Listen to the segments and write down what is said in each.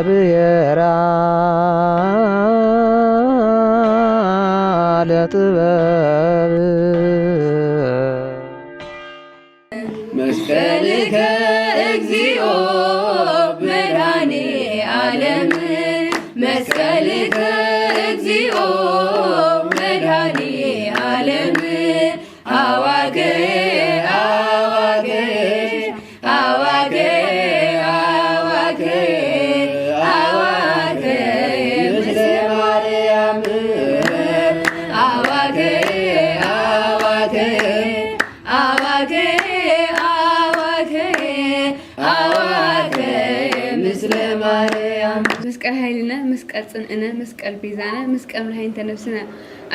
ብሔራ ለጥበብ መስቀልከ እግዚኦ መድኃኔ ዓለም መስቀልከ እግዚኦ መድኃኔ ዓለም አዋጌ አዋጌ አዋጌ አዋጌ አዋጌ ምስለ ማርያም አዋጌ አዋጌ አዋጌ አዋጌ አዋጌ ምስለ ማርያም መስቀል ኃይልነ መስቀል ጽንዕነ መስቀል ቤዛነ መስቀል መድኃኒተ ነፍስነ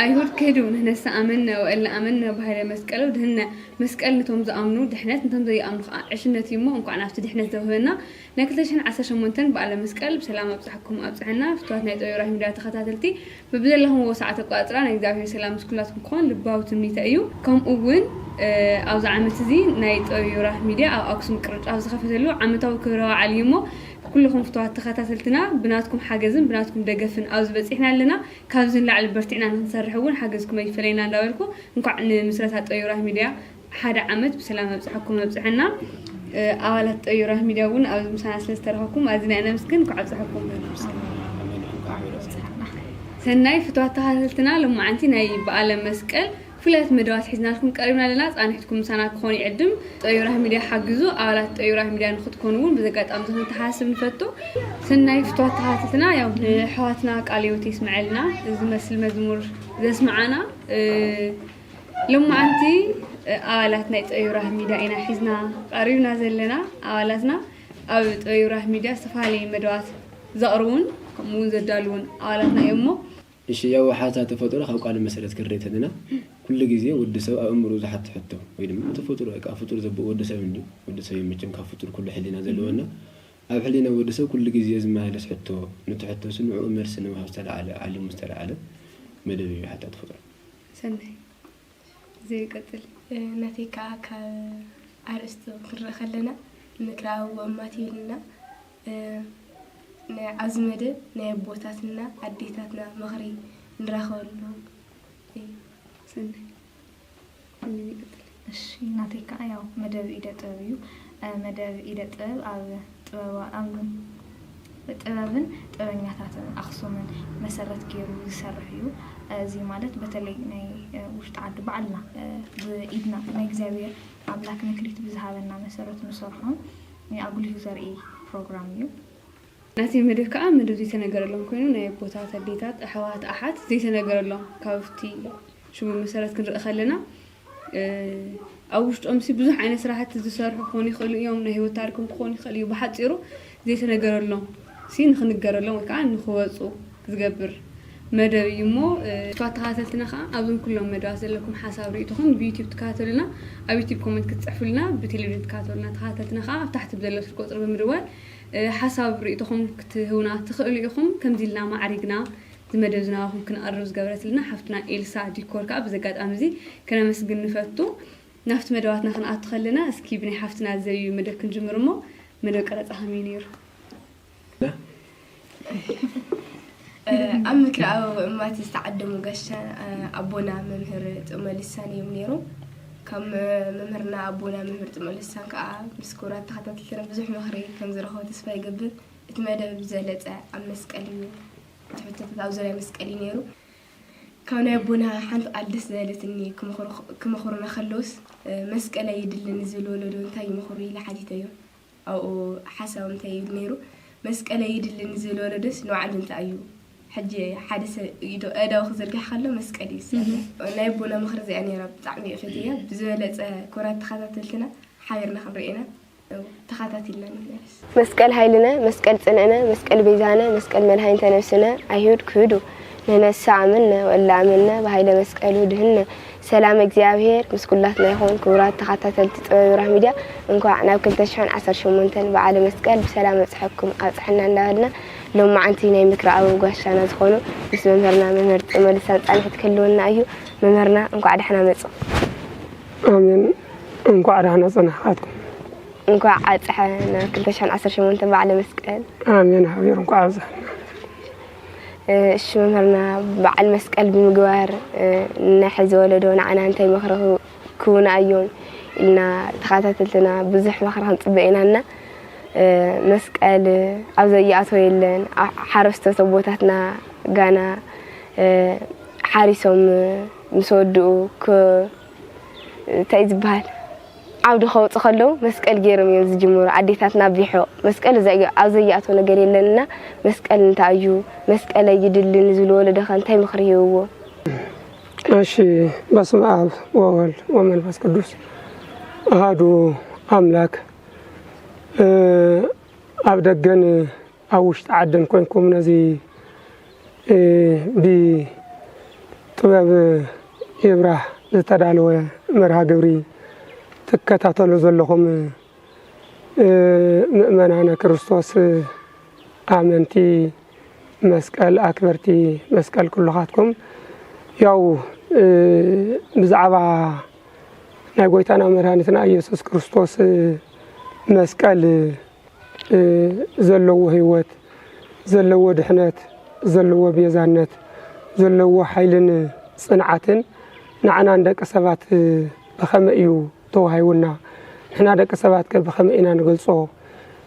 አይሁድ ክህዱ ንሕነሰ አመነ ወእለ አመነ በኃይለ መስቀሉ ድህነ መስቀል ነቶም ዝኣምኑ ድሕነት ነቶም ዘይኣምኑ ከዓ ዕሽነት እሞ እንኳዕ ናብቲ ድሕነት ዘውህበና ናይ 2018 በዓለ መስቀል ብሰላም ኣብፅሐኩም ኣብፅሐና ፍትዋት ናይ ጠቢብ ራህ ሚድያ ተኸታተልቲ በብዘለኹምዎ ሰዓት ኣቋፅራ ናይ እግዚኣብሔር ሰላም ምስ ኩላትኩም ክኾን ልባዊ ትምኒተ እዩ ከምኡ እውን ኣብዚ ዓመት እዚ ናይ ጠቢብ ራህ ሚድያ ኣብ ኣክሱም ቅርንጫፍ ዝኸፈተሉ ዓመታዊ ክብረ በዓል እዩ እሞ ኩልኩም ፍትዋት ተኸታተልትና ብናትኩም ሓገዝን ብናትኩም ደገፍን ኣብ ዝበፂሕና ኣለና ካብዚ ንላዕሊ በርቲዕና ንክንሰርሕ እውን ሓገዝኩም ኣይፈለይና እንዳበልኩ እንኳዕ ንምስረታ ጠቢብ ራህ ሚድያ ሓደ ዓመት ብሰላም ኣብፅሐኩም ኣብፅሐና ኣባላት ጠቢብ ራህ ሚድያ እውን ኣብዚ ምሳና ስለዝተረኸብኩም ኣዝና ነመስግን እንኳዕ ኣብፅሐኩም ሰናይ ፍትዋት ተኸታተልትና ሎማዓንቲ ናይ በዓለ መስቀል ፍላት መደባት ሒዝናልኩም ቀሪብና ኣለና ጻንሕትኩም ምሳና ክኾን ይዕድም ጠቢብ ራህ ሚድያ ሓግዙ ኣባላት ጠቢብ ራህ ሚድያ ንኽትኮኑ እውን ብዘጋጣሚ ዝኾነ ተሓስብ ንፈቱ ሰናይ ፍትዋት ተኸታተልትና ያው ንኣሕዋትና ቃለ ሕይወት ይስምዐልና ዝመስል መዝሙር ዘስምዓና ሎማዓንቲ ኣባላት ናይ ጠቢብ ራህ ሚድያ ኢና ሒዝና ቀሪብና ዘለና ኣባላትና ኣብ ጠቢብ ራህ ሚድያ ዝተፈላለዩ መደባት ዘቕርቡን ከምኡውን ዘዳልውን ኣባላትና እዮም እሞ እሺ ያው ሓታ ተፈጥሮ ካብ ቃል መሰረት ክሬተና ኩሉ ግዜ ወዲ ሰብ ኣእምሮ ዝሓትሕቶ ወይ ድማ ተፈጥሮ ኣቃ ፍጡር ዘብኡ ወዲ ሰብ እንዲ ወዲ ሰብ ይመጭም ካብ ፍጡር ኩሉ ሕሊና ዘለወና ኣብ ሕሊና ወዲ ሰብ ኩሉ ግዜ ዝመሃለስ ሕቶ ንትሕቶ ስንዑ መርስ ንውሃብ ዝተለዓለ ዓሊሙ ዝተለዓለ መደብ እዩ ሓታ ተፈጥሮ ሰናይ ዘይቀጥል ናቴካ ካብ ኣርእስቱ ክንርኢ ከለና ምክራዊ ወእማት ይብልና ኣብዚ መደብ ናይ ኣቦታትና ኣዴታትና ምኽሪ ንረኽበሉ ሰናይ እሺ ናቴካ ያው መደብ ኢደ ጥበብ እዩ መደብ ኢደ ጥበብ ኣብ ጥበብን ጥበበኛታትን ኣክሱምን መሰረት ገይሩ ዝሰርሕ እዩ እዚ ማለት በተለይ ናይ ውሽጢ ዓዲ በዓልና ብኢድና ናይ እግዚኣብሔር ኣምላክ ምክሪት ብዝሃበና መሰረት ንሰርሖም ኣጉሊሁ ዘርኢ ፕሮግራም እዩ ናቲ መደብ ከዓ መደብ ዘይተነገረሎም ኮይኑ ናይ ኣቦታት ኣዴታት ኣሕዋት ኣሓት ዘይተነገረሎም ካብቲ ሽሙ መሰረት ክንርኢ ከለና ኣብ ውሽጦም ብዙሕ ዓይነት ስራሕቲ ዝሰርሑ ክኾኑ ይኽእሉ እዮም ናይ ሂወት ታሪኮም ክኾኑ ይኽእል እዩ ብሓፂሩ ዘይተነገረሎም ንክንገረሎም ወይ ከዓ ንክወፁ ዝገብር መደብ እዩ እሞ ፍትዋት ተኸታተልትና ከዓ ኣብዞም ኩሎም መደባት ዘለኩም ሓሳብ ርኢትኹም ብዩቲብ ትከታተሉና ኣብ ዩቲብ ኮሜንት ክትፅሕፉልና ብቴሌቪዥን ትከታተሉና ተኸታተልትና ከዓ ኣብ ታሕቲ ብዘሎ ስልኪ ቁፅሪ ብምድዋል ሓሳብ ርኢትኹም ክትህቡና ትኽእሉ ኢኹም ከምዚ ኢልና ማዕሪግና ዝመደብ ዝናባኹም ክንቐርብ ዝገበረትልና ሓፍትና ኤልሳ ዲኮር ከዓ ብዘጋጣሚ እዚ ከነመስግን ንፈቱ ናብቲ መደባትና ክንኣቱ ከለና እስኪ ብናይ ሓፍትና ዘብዩ መደብ ክንጅምር እሞ መደብ ቀረፃ ከመይ ነይሩ ኣብ ምክራዊ ወእማት ዝተዓደሙ ጋሻ ኣቦና መምህር ጥዑመ ልሳን እዮም ነይሩ ከም መምህርና ኣቦና መምህር ጥዑመ ልሳን ከዓ ምስ ክቡራት ተኸታተልትና ብዙሕ ምኽሪ ከም ዝረኸቡ ተስፋ ይገብር እቲ መደብ ብዘለፀ ኣብ መስቀል እዩ ትሕተታት ኣብ ዙርያ መስቀል እዩ ነይሩ ካብ ናይ ኣቦና ሓንቲ ቃል ደስ ዝበለትኒ ክመኽሩና ከለውስ መስቀል ኣይድልን ዝብል ወለዶ እንታይ ይመኽሩ ኢለ ሓቲተ እዮም ኣብኡ ሓሳብ እንታይ ይብል ነይሩ መስቀል ኣይድልን ዝብል ወለዶስ ንባዕሉ እንታይ እዩ ሕጂ ሓደ ሰብ ኣእዳው ክዘርግሕ ከሎ መስቀል እዩ ናይ ኣቦና ምኽሪ እዚኣ ነይራ ብጣዕሚ እየ ፈትያ ብዝበለፀ ክቡራት ተኸታተልትና ሓቢርና ክንሪአና ተኸታተልና ንመለስ መስቀል ኃይልነ መስቀል ጽንዕነ መስቀል ቤዛነ መስቀል መድኃኒተ ነፍስነ አይሁድ ክህዱ ንሕነሰ አመነ ወእለ አመነ በኃይለ መስቀሉ ድህነ ሰላም እግዚአብሔር ምስ ኩላትና ይኹን ክቡራት ተኸታተልቲ ጠቢብ ራህ ሚድያ እንኳዕ ናብ 2018 በዓለ መስቀል ብሰላም ኣብፅሐኩም ኣብፅሐና እንዳበልና ሎማዓንቲ ናይ ምክሪ ኣበው ጋሻና ዝኾኑ ምስ መምህርና መምህር ጥዑመ ልሳን ጻንሕት ክህልወና እዩ መምህርና እንኳዕ ደሕና መፁ አሜን እንኳዕ ደሕና ፀናሕካትኩም እንኳ ዓጽሐና 2018 በዓለ መስቀል አሜን ሀቢር እንኳ ዓጽሐ እሺ መምህርና በዓል መስቀል ብምግባር ንሕዚ ወለዶ ንዓና እንታይ መኽረኹ ክውና እዮም ኢልና ተኸታተልትና ብዙሕ መኽረ ክንፅበኢናና መስቀል ኣብ ዘይኣተወ የለን ሓረስቶት ቦታትና ጋና ሓሪሶም ምስ ወድኡ እንታይ ዝበሃል ዓውዲ ከውፅእ ከለዉ መስቀል ገይሮም እዮም ዝጅምሩ ኣዴታትና ቢሖ መስቀል ኣብ ዘይኣተወ ነገር የለንና መስቀል እንታይ እዩ መስቀል ይድልን ዝብሉ ወለዶ ኸ እንታይ ምኽሪ ይህብዎ? እሺ በስመ አብ ወወልድ ወመንፈስ ቅዱስ አሐዱ አምላክ ኣብ ደገን ኣብ ውሽጢ ዓደን ኮይንኩም ነዚ ብጥበብ ይብራህ ዝተዳለወ መርሃ ግብሪ ትከታተሉ ዘለኹም ምእመናነ ክርስቶስ ኣመንቲ መስቀል ኣክበርቲ መስቀል ኩሉኻትኩም ያው ብዛዕባ ናይ ጎይታና መድኃኒትና ኢየሱስ ክርስቶስ መስቀል ዘለዎ ህይወት ዘለዎ ድሕነት ዘለዎ ቤዛነት ዘለዎ ኃይልን ጽንዓትን ንዓና ደቂ ሰባት በኸመይ እዩ ተዋሂቡና ንሕና ደቂ ሰባት በኸመይ ኢና ንገልጾ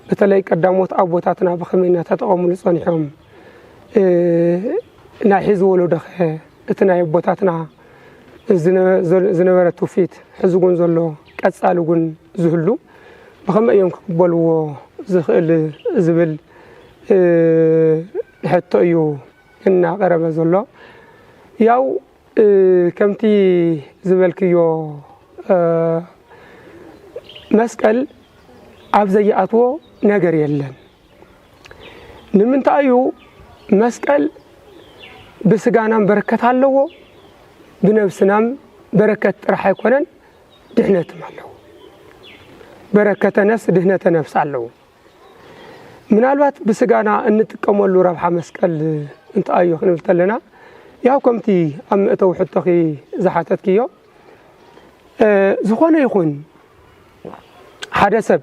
በተለይ ቀዳሞት ኣቦታትና በኸመይ ኢና ተጠቐሙሉ ጸኒሖም ናይ ሒዝ ወለዶኸ እቲ ናይ ኣቦታትና ዝነበረ ትውፊት ሕዚ እውን ዘሎ ቀጻሊ እውን ዝህሉ በኸመይ እዮም ክቅበልዎ ዝኽእል ዝብል ሕቶ እዩ እናቐረበ ዘሎ ያው ከምቲ ዝበልክዮ መስቀል ኣብ ዘይኣትዎ ነገር የለን ንምንታይ እዩ መስቀል ብስጋናም በረከት ኣለዎ ብነብስናም በረከት ጥራሕ ኣይኮነን ድሕነትም ኣለዎ በረከተ ነፍስ ድህነተ ነፍስ ኣለዎ ምናልባት ብስጋና እንጥቀመሉ ረብሓ መስቀል እንታይ እዩ ክንብል ተለና ያው ከምቲ ኣብ ምእተው ሕቶኺ ዝሓተትክዮ ዝኾነ ይኹን ሓደ ሰብ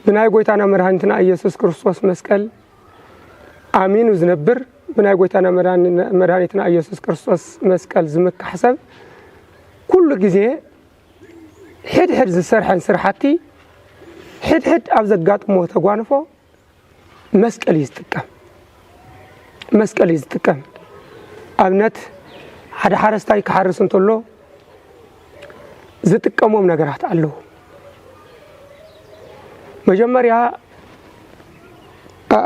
ብናይ ጎይታና መድኃኒትና ኢየሱስ ክርስቶስ መስቀል ኣሚኑ ዝነብር ብናይ ጎይታና መድኃኒትና ኢየሱስ ክርስቶስ መስቀል ዝምካሕ ሰብ ኩሉ ግዜ ሕድሕድ ዝሰርሐን ስራሕቲ ሕድሕድ ኣብ ዘጋጥሞ ተጓንፎ መስቀል ይዝጥቀም ኣብነት ሓደ ሓረስታይ ክሓርስ እንተሎ ዝጥቀሞም ነገራት ኣለዉ መጀመርያ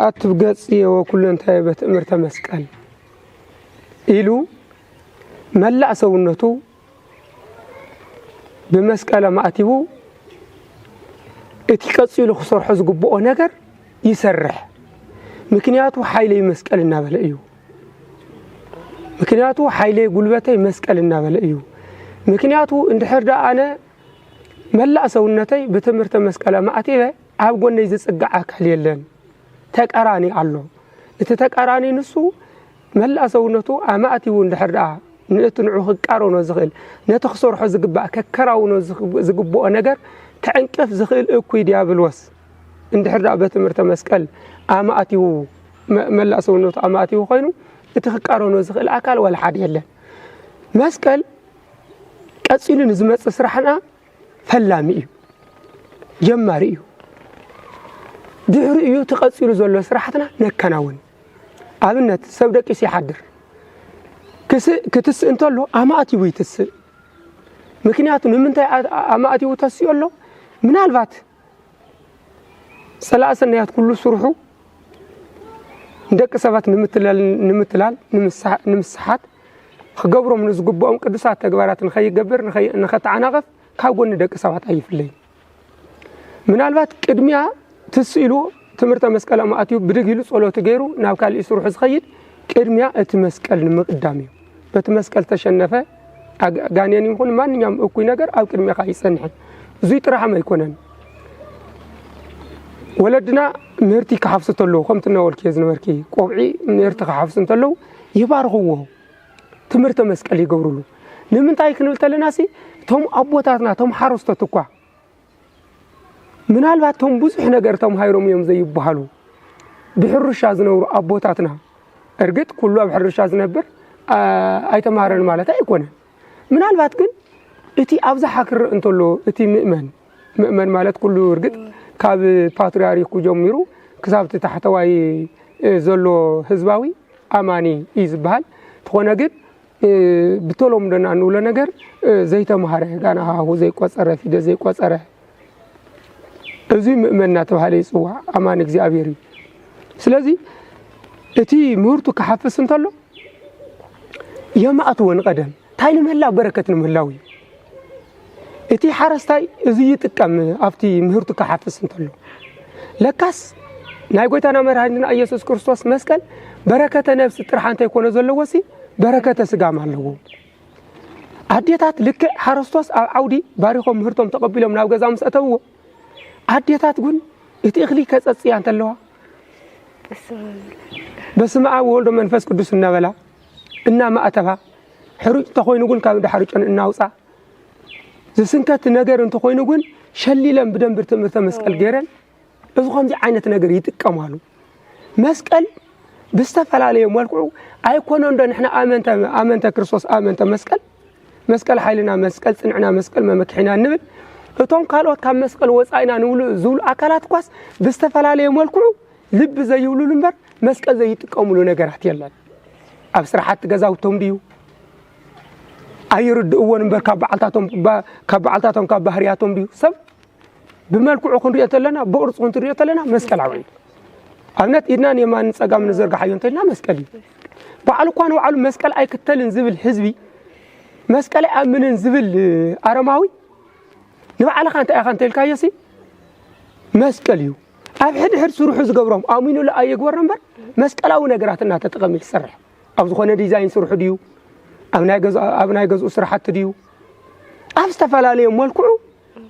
ኣትብ ገጽ የወኩሉ እንታይ በትእምርተ መስቀል ኢሉ መላእ ሰውነቱ ብመስቀል ማእቲቡ እቲ ቀጽሉ ክሰርሖ ዝግብኦ ነገር ይሰርሕ ምክንያቱ ሓይለይ መስቀል እናበለ እዩ ምክንያቱ ሓይለይ ጉልበተይ መስቀል እናበለ እዩ ምክንያቱ እንድሕር ኣነ መላእ ሰውነተይ ብትምህርተ መስቀል ማእቲበ ኣብ ጎነይ ዝጽጋዕ ኣካል የለን ተቃራኒ ኣሎ እቲ ተቃራኒ ንሱ መላእ ሰውነቱ ኣማእቲቡ እንድሕር ንእትንዑ ክቃረኖ ዝኽእል ነቲ ክሰርሖ ዝግባእ ከከራውኖ ዝግብኦ ነገር ተዕንቅፍ ዝኽእል እኩይ ዲያብሎስ እንድሕር በትምህርተ መስቀል ኣማእቲቡ መላእ ሰውነቱ ኣማእቲቡ ኮይኑ እቲ ክቃረኖ ዝኽእል ኣካል ወላ ሓደ የለን መስቀል ቀጽሉ ንዝመጽእ ስራሕና ፈላሚ እዩ ጀማሪ እዩ ድሕሪ እዩ ተቐጽሉ ዘሎ ስራሕትና ነከናውን ኣብነት ሰብ ደቂስ ይሓድር ክትስእ እንተሎ ኣማእቲቡ ይትስእ ምክንያቱ ንምንታይ ኣማእቲቡ ተስኡ ኣሎ ምናልባት ሰላእሰናያት ኩሉ ስርሑ ደቂ ሰባት ንምትላል ንምስሓት ክገብሮም ንዝግብኦም ቅዱሳት ተግባራት ንኸይገብር ንኸተዓናቐፍ ካብ ጎኒ ደቂ ሰባት ኣይፍለይ ምናልባት ቅድሚያ ትስኢሉ ትምህርተ መስቀል ኣማእቲቡ ብድግ ኢሉ ጸሎት ገይሩ ናብ ካልእ ስርሑ ዝኸይድ ቅድሚያ እቲ መስቀል ንምቅዳም እዩ በቲ መስቀል ተሸነፈ ጋንያን ይኹን ማንኛውም እኩይ ነገር ኣብ ቅድሚያኻ ይጸንሕ እዙይ ጥራሕም ኣይኮነን ወለድና ምህርቲ ክሓፍሱ ተለዉ ከምቲ እናበልክየ ዝነበርኪ ቆብዒ ምህርቲ ክሓፍሱ እንተለዉ ይባርኽዎ ትምህርተ መስቀል ይገብሩሉ ንምንታይ ክንብል ተለናሲ እቶም ኣቦታትና እቶም ሓረስቶት እኳ ምናልባት ቶም ብዙሕ ነገር ተማሂሮም እዮም ዘይባሃሉ ብሕርሻ ዝነብሩ ኣቦታትና እርግጥ ኩሉ ኣብ ሕርሻ ዝነብር ኣይተማሃረን ማለት ኣይኮነን ምናልባት ግን እቲ ኣብዛሓ ክርእ እንተሎ እቲ ምእመን ማለት ኩሉ እርግጥ ካብ ፓትርያርኩ ጀሚሩ ክሳብ ታሕተዋይ ዘሎ ህዝባዊ ኣማኒ እዩ ዝበሃል ተኾነ ግን ብተሎም ደና እንብሎ ነገር ዘይተማሃረ ጋና ሃሁ ዘይቆፀረ ፊደል ዘይቆፀረ እዚ ምእመንና ተባሃለ ይፅዋዕ ኣማኒ እግዚአብሔር እዩ ስለዚ እቲ ምህርቱ ክሓፍስ እንተሎ የማእትዎ ንቀደም ታይ ንምህላው በረከት ንምህላው እዩ እቲ ሓረስታይ እዚ ይጥቀም ኣብቲ ምህርቱ ክሓፍስ እንተሎ ለካስ ናይ ጎይታና መድኃኒትና ኢየሱስ ክርስቶስ መስቀል በረከተ ነፍስ ጥራሕ እንተይኮነ ዘለዎሲ በረከተ ስጋም ኣለዎ ኣዴታት ልክዕ ሓረስቶስ ኣብ ዓውዲ ባሪኾም ምህርቶም ተቀቢሎም ናብ ገዛ ምስ አተውዎ ኣዴታት ግን እቲ እኽሊ ከጸጽያ እንተለዋ በስመ አብ ወወልድ ወመንፈስ ቅዱስ እናበላ እና ማእተባ ሕሩጭ ተኾይኑ ግን ካብ ዳሕርጭን እናውፃ ዝስንከት ነገር እንተኾይኑ ግን ሸሊለም ብደንብር ትምህርተ መስቀል ገይረን እዚ ከምዚ ዓይነት ነገር ይጥቀማሉ መስቀል ብዝተፈላለየ መልክዑ ኣይኮነ እንደ ንሕና ኣመንተ ክርስቶስ ኣመንተ መስቀል ሓይልና መስቀል ጽንዕና መስቀል መመክሕና ንብል እቶም ካልኦት ካብ መስቀል ወፃኢና ንብሉ ዝብሉ ኣካላት ኳስ ብዝተፈላለየ መልክዑ ልብ ዘይብሉሉ እምበር መስቀል ዘይጥቀሙሉ ነገራት የለን ኣብ ስራሓት ገዛውቶም ድዩ ኣይርድእዎን እምበር ካብ በዓልታቶም ካብ ባህርያቶም ድዩ ሰብ بملكو خنري أتلنا بقرص خنري أتلنا مسكال عوين أبنات إدنان يمان سجام نزرق حيون تلنا مسكالي بعلو كانوا على مسكال أي كتلن زبل حزبي مسكال أمن زبل أرماوي نبع على خانت أخان تلك ياسي مسكاليو أبحد حد سروح زجبرهم آمينو لا أي جبر نمبر مسكال أو نجراتنا تتقمل السرح أو زخنا ديزاين سروح ديو أبناء جزء سرحات ديو أفستفعل عليهم ملكو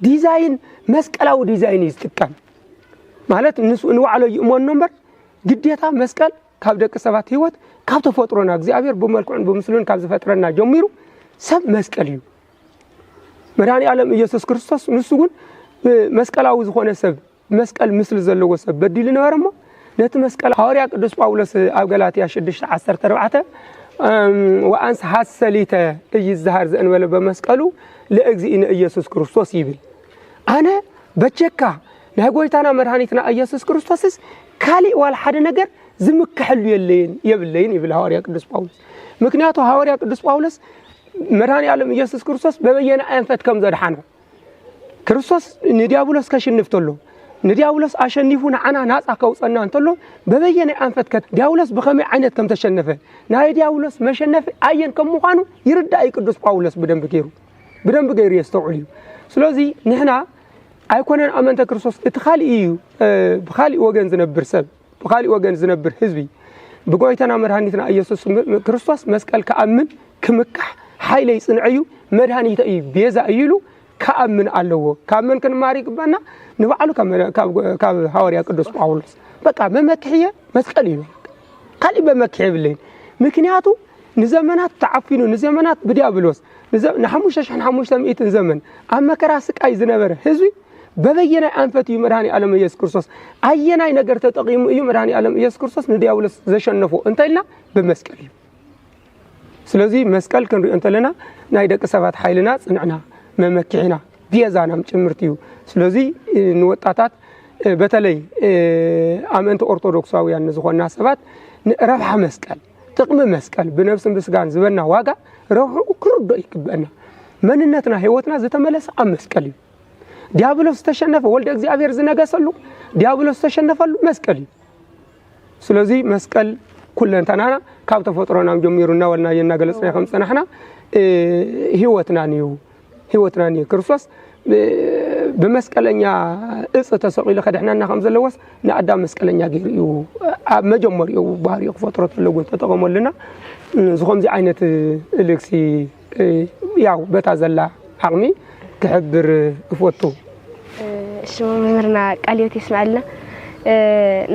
ديزاين مسكال أو ديزاين يستكان مالت الناس إنه على يوم نمبر جديتها مسكال كابدك سبات هوت كابت فترنا جزء بملكو عند بمسلون كابت فترنا جميرو سب مسكاليو مراني علم يسوع كريستوس نسوون مسكال أو زخنا سب مسكال مثل زلوا سب بديل نورما نت مسكال هاريك قدس باولس أو غلاطيا 16:4 وأنس حسليته يزهر زين ولا بمسكالو لأجزئين يسوع كريستوس يبل أنا بتشكى نهجويتنا مرهانيتنا يسوع كريستوس كالي والحد نجر زمك حلو يبلين هاريك قدس باولس مكنياته هاريك قدس باولس مرهاني علم يسوع كريستوس ببين أنفت كم زاد حنا كريستوس نديابولس كشنفتله نديابولس عشان نفونا أنا ناس أكوصنا أنتله ببين أنفت كت ديابولس بخمي عينت كم تشنفه نهاي ديابولس ما شنفه أيا كم مخانو يرد أي قدس باولس بدم بكيرو يستوعليه سلازي نحنا أيقونن أمانة كريستوس اتخالي بخالي وجن زنبر سب بخالي وجن زنبر حزبي بقولتنا مرهانيتنا يسوع كريستوس مسكال كأمن كمكح حيل يصنعيو مرهانيت أي بيزا أيلو كأمن علوه كأمن كن ماريك بنا نبعلو كاب هوريا قدوس باولس بقى بمكحية مسكاليو قالي بمكحية بالليل مكنياتو نزمنات تعفينو نزمنات بديابلوس نحموش عشان حموش تمئت زمن أما كراسك أي زنبر حزبي ببينا أنفت يمرهاني على يسوع كريستوس أينا ينقر تقيم يمرهاني على يسوع كريستوس ندياولس زشنفو أنت لنا بمسكاليو سلازي مسكال كن أنت لنا نايدك سبات حيلنا صنعنا ممكعنا بيزانا مشمرتيو سلازي نوطاتات بتلي أمنت أرثوذكساويان نزخونا سبات رفع مسكال تقم مسكال بنفس بسجان زبنا واقع روحو كرد يكبأنا مننتنا هيوتنا زتملس أم مسكالي ديابلوس تشنف ولد እግዚአብሔር ዝነገሰሉ ديابلوس تشنفሉ መስቀል ስለዚህ መስቀል ኩለንተና ካብ ተፈጥሮና ጀሚሩና ወልና የናገለጽና ከምጽናህና ህይወትና ነው ክርስቶስ በመስቀለኛ እጽ ተሰቂለ ከደህናና ከም ዘለወስ ንአዳም መስቀለኛ ገይሩ መጀመሪያው ባህሪው ፈጥሮት ለጉን ተጠቀመልና ዝኸምዚ ዓይነት እልክሲ ያው በታዘላ አቅሚ كحبر فوتو شو ممرنا قاليوت يسمعلنا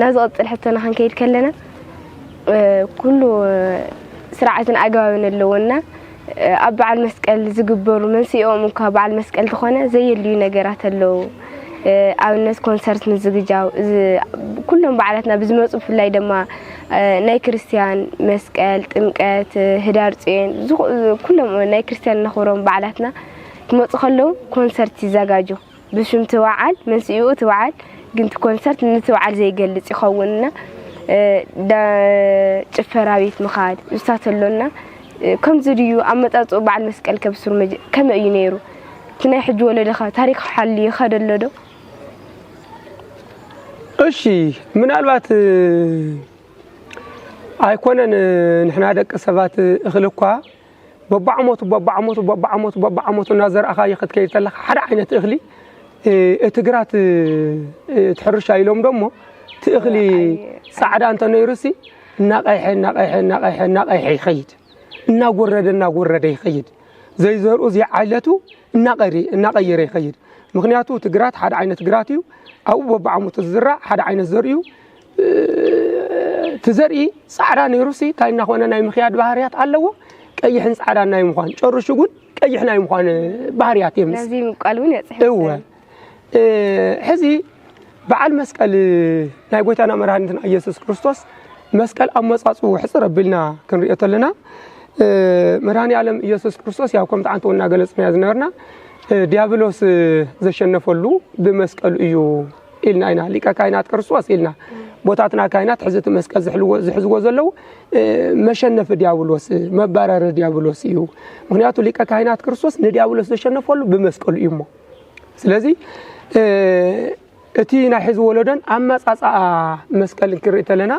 نازقط الحتنا حنكيد كلنا كله سرعتنا أجاوبنا اللونا أبع المسكال زجبر من سيوم كابع المسكال تخونا زي اللي نجرات اللو ኣብነት ኮንሰርት ምዝግጃው ኩሎም በዓላትና ብዝመጹ ፍላይ ድማ ናይ ክርስቲያን መስቀል ጥምቀት ህዳር ጽዮን ኩሎም ናይ ክርስቲያን ነኽብሮም በዓላትና ክመጹ ከለው ኮንሰርት ይዘጋጁ ብሽም ተዋዓል መንስኡ ተዋዓል ግን ኮንሰርት ንተዋዓል ዘይገልጽ ይኸውንና ጭፈራ ቤት ምኻድ ዝሳተሎና ከምዚ ድዩ ኣመጣጽኡ በዓል መስቀል ከብስሩ ከመይ እዩ ነይሩ ትናይ ሕጂ ወለደኻ ታሪክ ሓሊ ይኸደለዶ እሺ ምናልባት ኣይኮነን ንሕና ደቂ ሰባት እኽልኳ በባዓመቱ እናዘርኣኻ ይኽትከይድ ተለኻ ሓደ ዓይነት እኽሊ እቲ ግራት ትሕርሻ ኢሎም ደሞ እቲ እኽሊ ጻዕዳ እንተ ነይሩሲ እናቐይሐ ይኸይድ እናጎረደ ይኸይድ ዘይዘርኡ ዝዓለቱ እናቐየረ ይኸይድ ምክንያቱ እቲ ግራት ሓደ ዓይነት ግራት እዩ ኣብኡ በባዓመቱ ዝዝራእ ሓደ ዓይነት ዘርእዩ ትዘርኢ ጻዕዳ ነይሩሲ እንታይ እናኾነ ናይ ምኽያድ ባህርያት ኣለዎ ቀይሕን ጻዕዳን ናይ ምዃን ጨርሹ ግን ቀይሕ ናይ ምዃን ባህርያት የምስ ነዚ ምቃልውን እወ ሕዚ በዓል መስቀል ናይ ጎይታና መድኃኒትና ኢየሱስ ክርስቶስ መስቀል ኣመጻጽኡ ሕጽር ኣቢልና ክንሪኦ ተለና መድኃኒ ዓለም ኢየሱስ ክርስቶስ ያው ከምቲ ዓንተ እናገለጽና ዝነበርና ዲያብሎስ ዘሸነፈሉ ብመስቀል እዩ ኢልና ኢና ሊቀ ካህናት ክርስቶስ ኢልና ቦታትና ካህናት ሕዝቲ መስቀል ዝሕዝዎ ዘለው መሸነፍ ዲያብሎስ መባረር ዲያብሎስ እዩ ምክንያቱ ሊቀ ካህናት ክርስቶስ ንዲያብሎስ ዘሸነፈሉ ብመስቀል እዩ ሞ ስለዚ እቲ ናይ ሕዝቢ ወለዶን ኣመጻጻ መስቀል ክርኢ ተለና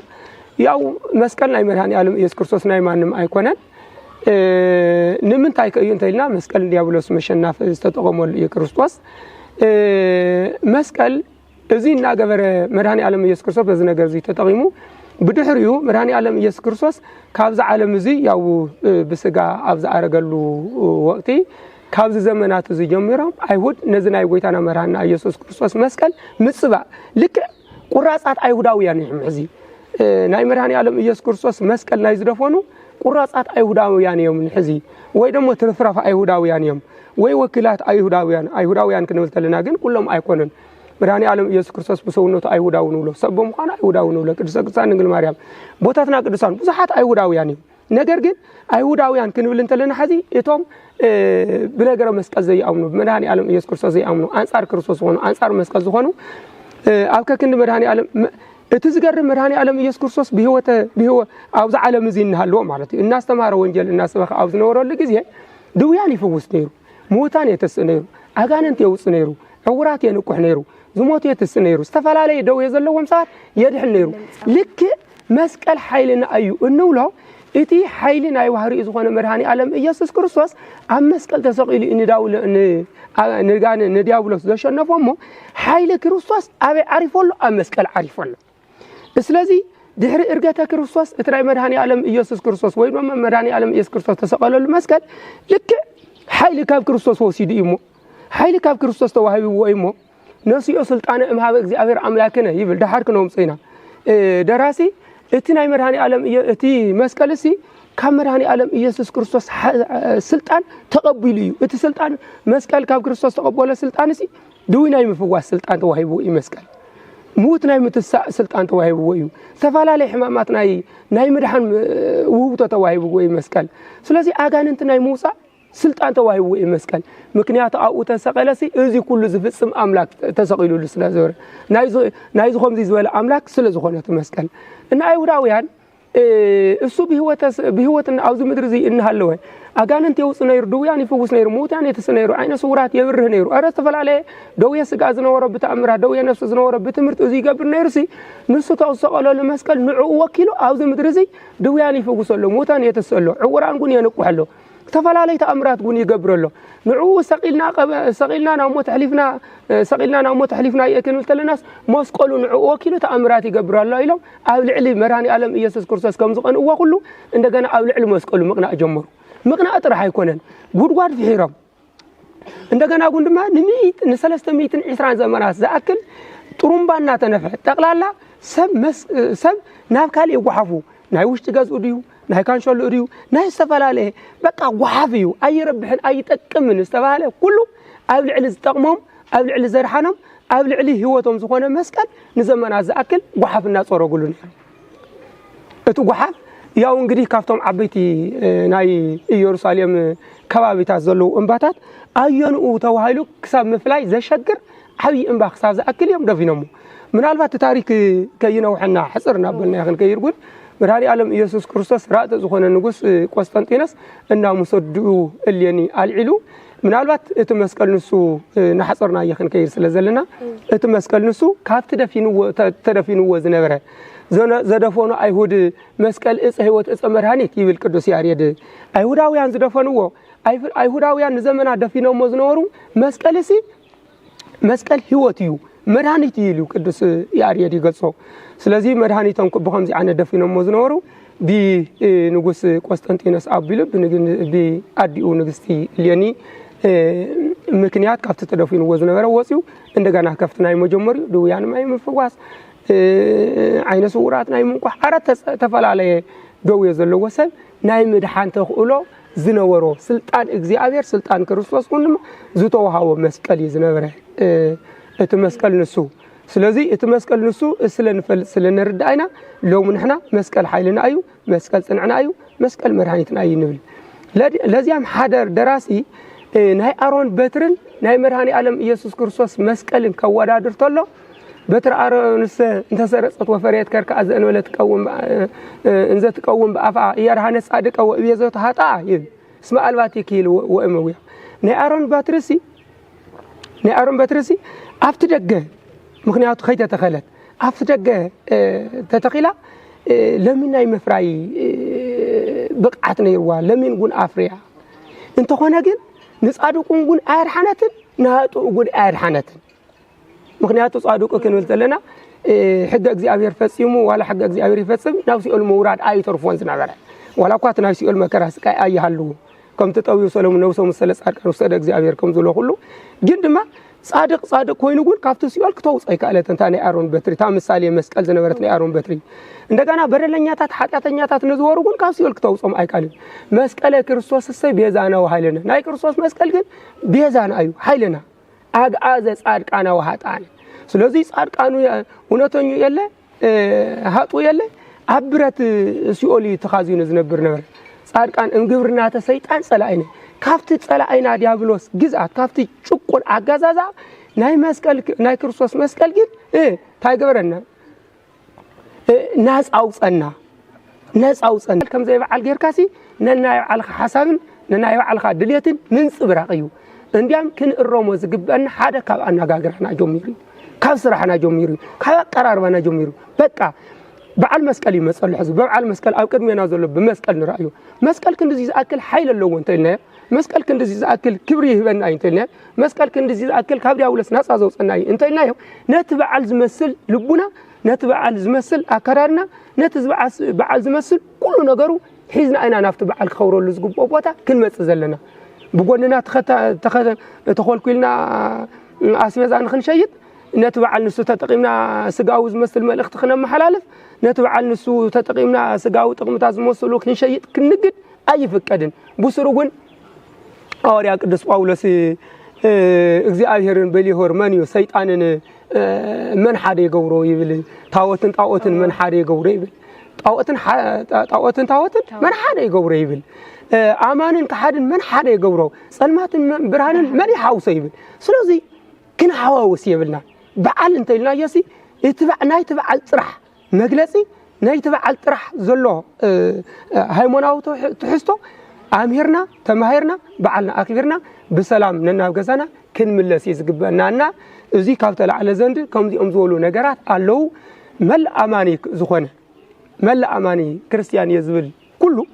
ያው መስቀል ናይ መድኃኒ ዓለም ኢየሱስ ክርስቶስ ናይ ማንም ኣይኮነን ንምንታይ ከእዩ እንተኢልና መስቀል ዲያብሎስ መሸናፍ ዝተጠቐመሉ እዩ ክርስቶስ መስቀል እዚ እናገበረ መድኃኒ ዓለም ኢየሱስ ክርስቶስ በዚ ነገር እዚ ተጠቒሙ ብድሕሪኡ መድኃኒ ዓለም ኢየሱስ ክርስቶስ ካብዚ ዓለም እዚ ያው ብስጋ ኣብ ዝኣረገሉ ወቅቲ ካብዚ ዘመናት እዚ ጀሚሮም ኣይሁድ ነዚ ናይ ጎይታና መድኃኒና ኢየሱስ ክርስቶስ መስቀል ምጽባእ ልክዕ ቁራጻት ኣይሁዳውያን እዮም ሕዚ ናይ መድኃኒ ዓለም ኢየሱስ ክርስቶስ መስቀል ናይ ዝደፈኑ ቁራጻት ኣይሁዳውያን እዮም ሕዚ ወይ ደሞ ትርፍራፍ ኣይሁዳውያን እዮም ወይ ወኪላት ኣይሁዳውያን ክንብል ተለና ግን ኩሎም ኣይኮነን መድኃኒ ዓለም ኢየሱስ ክርስቶስ ብሰውነቱ ኣይሁዳዊ ንብሎ ሰብ ብምዃኑ ኣይሁዳዊ ንብሎ ቅድስተ ቅዱሳን ድንግል ማርያም ቦታትና ቅዱሳን ብዙሓት ኣይሁዳውያን እዮም ነገር ግን ኣይሁዳውያን ክንብል እንተለና ሕዚ እቶም ብነገረ መስቀል ዘይኣምኑ መድኃኒ ዓለም ኢየሱስ ክርስቶስ ዘይኣምኑ አንጻር ክርስቶስ ዝኾኑ አንጻር መስቀል ዝኾኑ ኣብ ከክንዲ መድኃኒ ዓለም እቲ ዝገርም መድኃኒ ዓለም ኢየሱስ ክርስቶስ ብህይወት ኣብዚ ዓለም እዚ እናሃለዎ ማለት እዩ እናስተማረ ወንጀል እናሰበኸ ኣብ ዝነበረሉ ግዜ ድውያን ይፍውስ ነይሩ ሙታን የተስእ ነይሩ ኣጋንንት የውፅእ ነይሩ ዕውራት የንቁሕ ነይሩ ዝሞቱ የትስእ ነይሩ ዝተፈላለየ ደዌ ዘለዎም ሰባት የድሕን ነይሩ ልክዕ መስቀል ሓይልና እዩ እንብሎ እቲ ሓይሊ ናይ ባህሪኡ ዝኾነ መድኃኒ ዓለም ኢየሱስ ክርስቶስ ኣብ መስቀል ተሰቒሉ ንዲያብሎስ ዘሸነፎሞ ሓይሊ ክርስቶስ ኣበይ ዓሪፈሉ ኣብ መስቀል ዓሪፈሉ ስለዚ ድሕሪ እርገተ ክርስቶስ እቲ ናይ መድኃኒ ዓለም ኢየሱስ ክርስቶስ ወይ ድማ መድኃኒ ዓለም ኢየሱስ ክርስቶስ ተሰቐለሉ መስቀል ልክዕ ሓይሊ ካብ ክርስቶስ ወሲዱ እዩ ሞ ሓይሊ ካብ ክርስቶስ ተዋሂብዎ እዩ ሞ ነሲኦ ስልጣነ እምሃበ እግዚአብሔር ኣምላክነ ይብል ዳሓር ክነውምፅኢና ደራሲ እቲ ናይ መድኃኒ ዓለም እቲ መስቀል እዚ ካብ መድኃኒ ዓለም ኢየሱስ ክርስቶስ ስልጣን ተቐቢሉ እዩ እቲ ስልጣን መስቀል ካብ ክርስቶስ ተቐበለ ስልጣን እዚ ድዊ ናይ ምፍዋስ ስልጣን ተዋሂብዎ እዩ መስቀል موت ناي متسع سلطان تواهب ويو سفالالي حمامات ناي مدحن ووتو تواهب وي مسكال سلازي اغاننت ناي موسى سلطان تواهب وي مسكال مكنيات او تسقلسي ازي كل زفصم املاك تسقيلو لسلازور ناي زخم زي زوال املاك سلازخونه مسكال ان ايوداويان እሱ በህይወትና አውዝ ምድር እዚ እንሃለወ አጋንንት የውጽ ነይሩ ዱያን ይፈውስ ነይሩ ሞታን የተሰነይሩ አይነ ሱራት የብርህ ነይሩ አረ ተፈላለየ ደውየ ስጋ ዝነበረ በተአምራ ደውየ ነፍስ ዝነበረ በትምርት እዚ ይገብር ነይሩ ሲ ንሱ ተወሰቀለ ለመስቀል ንዑ ወኪሉ አውዝ ምድር እዚ ዱያን ይፈውሰሎ ሞታን የተሰሎ ዕውራን ጉን የንቁሐሎ ተፈላለየ ተአምራት ጉን ይገብረሎ ንዑ ሰቂልና ናሞት ሕሊፍና የከንብል ተለናስ መስቀሉ ንዑ ወኪሉ ተአምራት ይገብራሎ ኢሎም ኣብ ልዕሊ መድኃኒ ዓለም ኢየሱስ ክርስቶስ ከም ዝቀንዎ ሁሉ እንደገና ኣብ ልዕሊ መስቀሉ ምቅናእ ጀመሩ ምቅናእ ጥራሕ አይኮነን ጉድጓድ ፍሒሮም እንደገና ጉን ድማ ን320 ዘመናት ዘአክል ጥሩምባና ተነፈ ጠቅላላ ሰብ ናብ ካል ይጓሓፉ ናይ ውሽጥ ገዝኡ ድዩ ናይ ካንሾሉ ድዩ ናይ ዝተፈላለዩ በቃ ጓሓፍ እዩ ኣይረብሕን ኣይጠቅምን ዝተባለ ኩሉ ኣብ ልዕሊ ዝጠቅሞም ኣብ ልዕሊ ዘርሓኖም قبل عليه هوتهم زخونه مسكل نزمنا زأكل وحفنا صورة قولون اتوقحف ያው እንግዲህ ካፍቶም ዓበይቲ ናይ ኢየሩሳሌም ከባቢታት ዘለው እንባታት አየኑ ተዋሃይሉ ክሳብ ምፍላይ ዘሸግር ዓብይ እንባ ክሳብ ዝኣክል እዮም ደፊኖም ምናልባት ታሪክ ከይነውሕና ሕጽርና በልና ይኽን ከይርጉን መድኃኔ ዓለም ኢየሱስ ክርስቶስ ራእተ ዝኾነ ንጉስ ቆስጠንጢኖስ እና ሙሰድኡ እልየኒ አልዒሉ ምናልባት እቲ መስቀል ንሱ ናሕጽርና ይኽን ከይር ስለዘለና እቲ መስቀል ንሱ ካብቲ ተደፊንዎ ዝነበረ زدفونو أيهود مسكال إسحوت إسمرهانيت يبل قدوس ياريد أيهوداويان زدفونو أيهوداويان زمنا دفينو مزنورو مسكالسي مسكال هوتيو مرهانيت يلو قدوس ياريد يقصو سلازي مرهانيتهم بخمزي عنا دفينو مزنورو بي نغوس قسطنطينوس أبيلو بي أديو نغستي لياني مكنيات كافت تدفينو وزنورو وسيو እንደገና ከፍትናይ መጀመሪው ዱያን ማይ መፈዋስ عين صورات ناي منكو حرت تفلاليه دو يزلو وسب ناي مدحان تخولو زنورو سلطان اغزيابير سلطان كريستوس كلم زتوهاو مسقل يزنبره اتمسقل نسو ስለዚህ اتمسقل نسو ስለንፈል ስለነርዳይና لو من احنا مسقل حيلنا ايو مسقل صنعنا ايو مسقل مرهانيتنا اي نبل لذيام حدر دراسي ناي ارون بترن ناي مرهاني عالم يسوع كريستوس مسقلن كوادادر تولو بتر أرنس أنت سرقت وفريت كرك أذن ولا تقوم إنزا تقوم بأفع يرهنس أدك أو يزوت هاتا اسم الواتي كيلو وأمويا نأرن باترسي أفتدق مخنيات خيتة تخلت أفتدق تتخيلا لمن أي مفراي بقعتنا يروا لمن قون أفريا أنت خناجن نسألكم قون أرحنة نهاتو قون أرحنة مخنيات صادق كنول تلنا حق እግዚአብሔር ፈጽሙ ولا حق እግዚአብሔር ይፈጽም ናውሲኦል መውራድ አይተርፎን ዝነበረ ولا ኳት ናውሲኦል መከራስ ቃይ አይሃሉ ከም ተጠውዩ ሰሎሞን ነው ሰው መሰለ ጻድቅ ወሰደ እግዚአብሔር ከም ዝሎ ሁሉ ግን ድማ ጻድቅ ኮይኑ ግን ካብቱ ሲኦል ከተውጻይ ካለተን ታኔ አሮን በትሪ ታምሳሌ መስቀል ዝነበረት ናይ አሮን በትሪ እንደገና በደለኛታት ኃጢአተኛታት ንዝወሩ ግን ካብ ሲኦል ከተውጾም አይካልን መስቀለ ክርስቶስ ሰይ ቤዛና ወሃይለና ናይ ክርስቶስ መስቀል ግን ቤዛና አዩ ሃይለና አግአዘ ጻድቃና ወሃጣን ስለዚህ ጻድቃኑ እውነተኛ የለ ሀጡ የለ አብረት ሲኦል ተኻዚኑ ዝነብር ነበር ጻድቃን እንግብርና ተሰይጣን ጸላይነ ካፍት ጸላይና ዲያብሎስ ግዛት ካፍት ጭቁን አጋዛዛ ናይ መስቀል ናይ ክርስቶስ መስቀል ግን ታይገበረና ናጻውጸና ከም ዘይበዓል ጌርካሲ ነናይ በዓል ሓሳብን ነናይ በዓል ድልየትን ምንጽብራቅዩ እንዲያም ክንእሮሞ ዝግበን ሓደ ካብ አነጋገርና ጀሚሩ ካብ ስራሕና ጀሚሩ ካብ ቀራርባና ጀሚሩ በቃ በዓል መስቀል ይመጸል ሕዝብ በዓል መስቀል ኣብ ቅድሜና ዘሎ በመስቀል ንራእዩ መስቀል ክንዲዚ ዝኣክል ኃይል ኣለዎ እንተልና መስቀል ክንዲዚ ዝኣክል ክብሪ ይህበና እንተልና መስቀል ክንዲዚ ዝኣክል ካብ ዲያብሎስ ናጻ ዘውጽና እንተልና ነቲ በዓል ዝመስል ልቡና ነቲ በዓል ዝመስል አከራርና ነቲ በዓል ዝመስል ኩሉ ነገሩ ሒዝና አይና ናፍቲ በዓል ክኸብረሉ ዝግብኦ ቦታ ክንመጽእ ዘለና بقولنا تخلكلنا أسماء عن خنشيد نتبع النسو تتقيمنا سجاوز مثل ما الاختخنا محلالف نتبع النسو تتقيمنا سجاو تقمت مسلو خنشيد كنجد أي فكادن بسروجن أوريا قدس باولس إغزاهيرن بلي هرمانيو سيطانن من حد يجورو يبل طاوتن من حد يجورو يبل طاوتن من حد يجورو يبل آمانن كحدن من حد يجورو سلماتن برهانن من يحاوس يبل سلوزي كن حواوس يبلنا بعل انت لنا يسي يتبع الطرح مجلسي نيتبع الطرح زلو هيموناو تحستو أميرنا تمهيرنا بعلنا أكبرنا بسلام ننا بجزانا كن ملسي يزقبنا زي كابتل على زند كم دي أمزولو نجارات قالوا مل أماني زخنة مل أماني كريستيان يزبل كله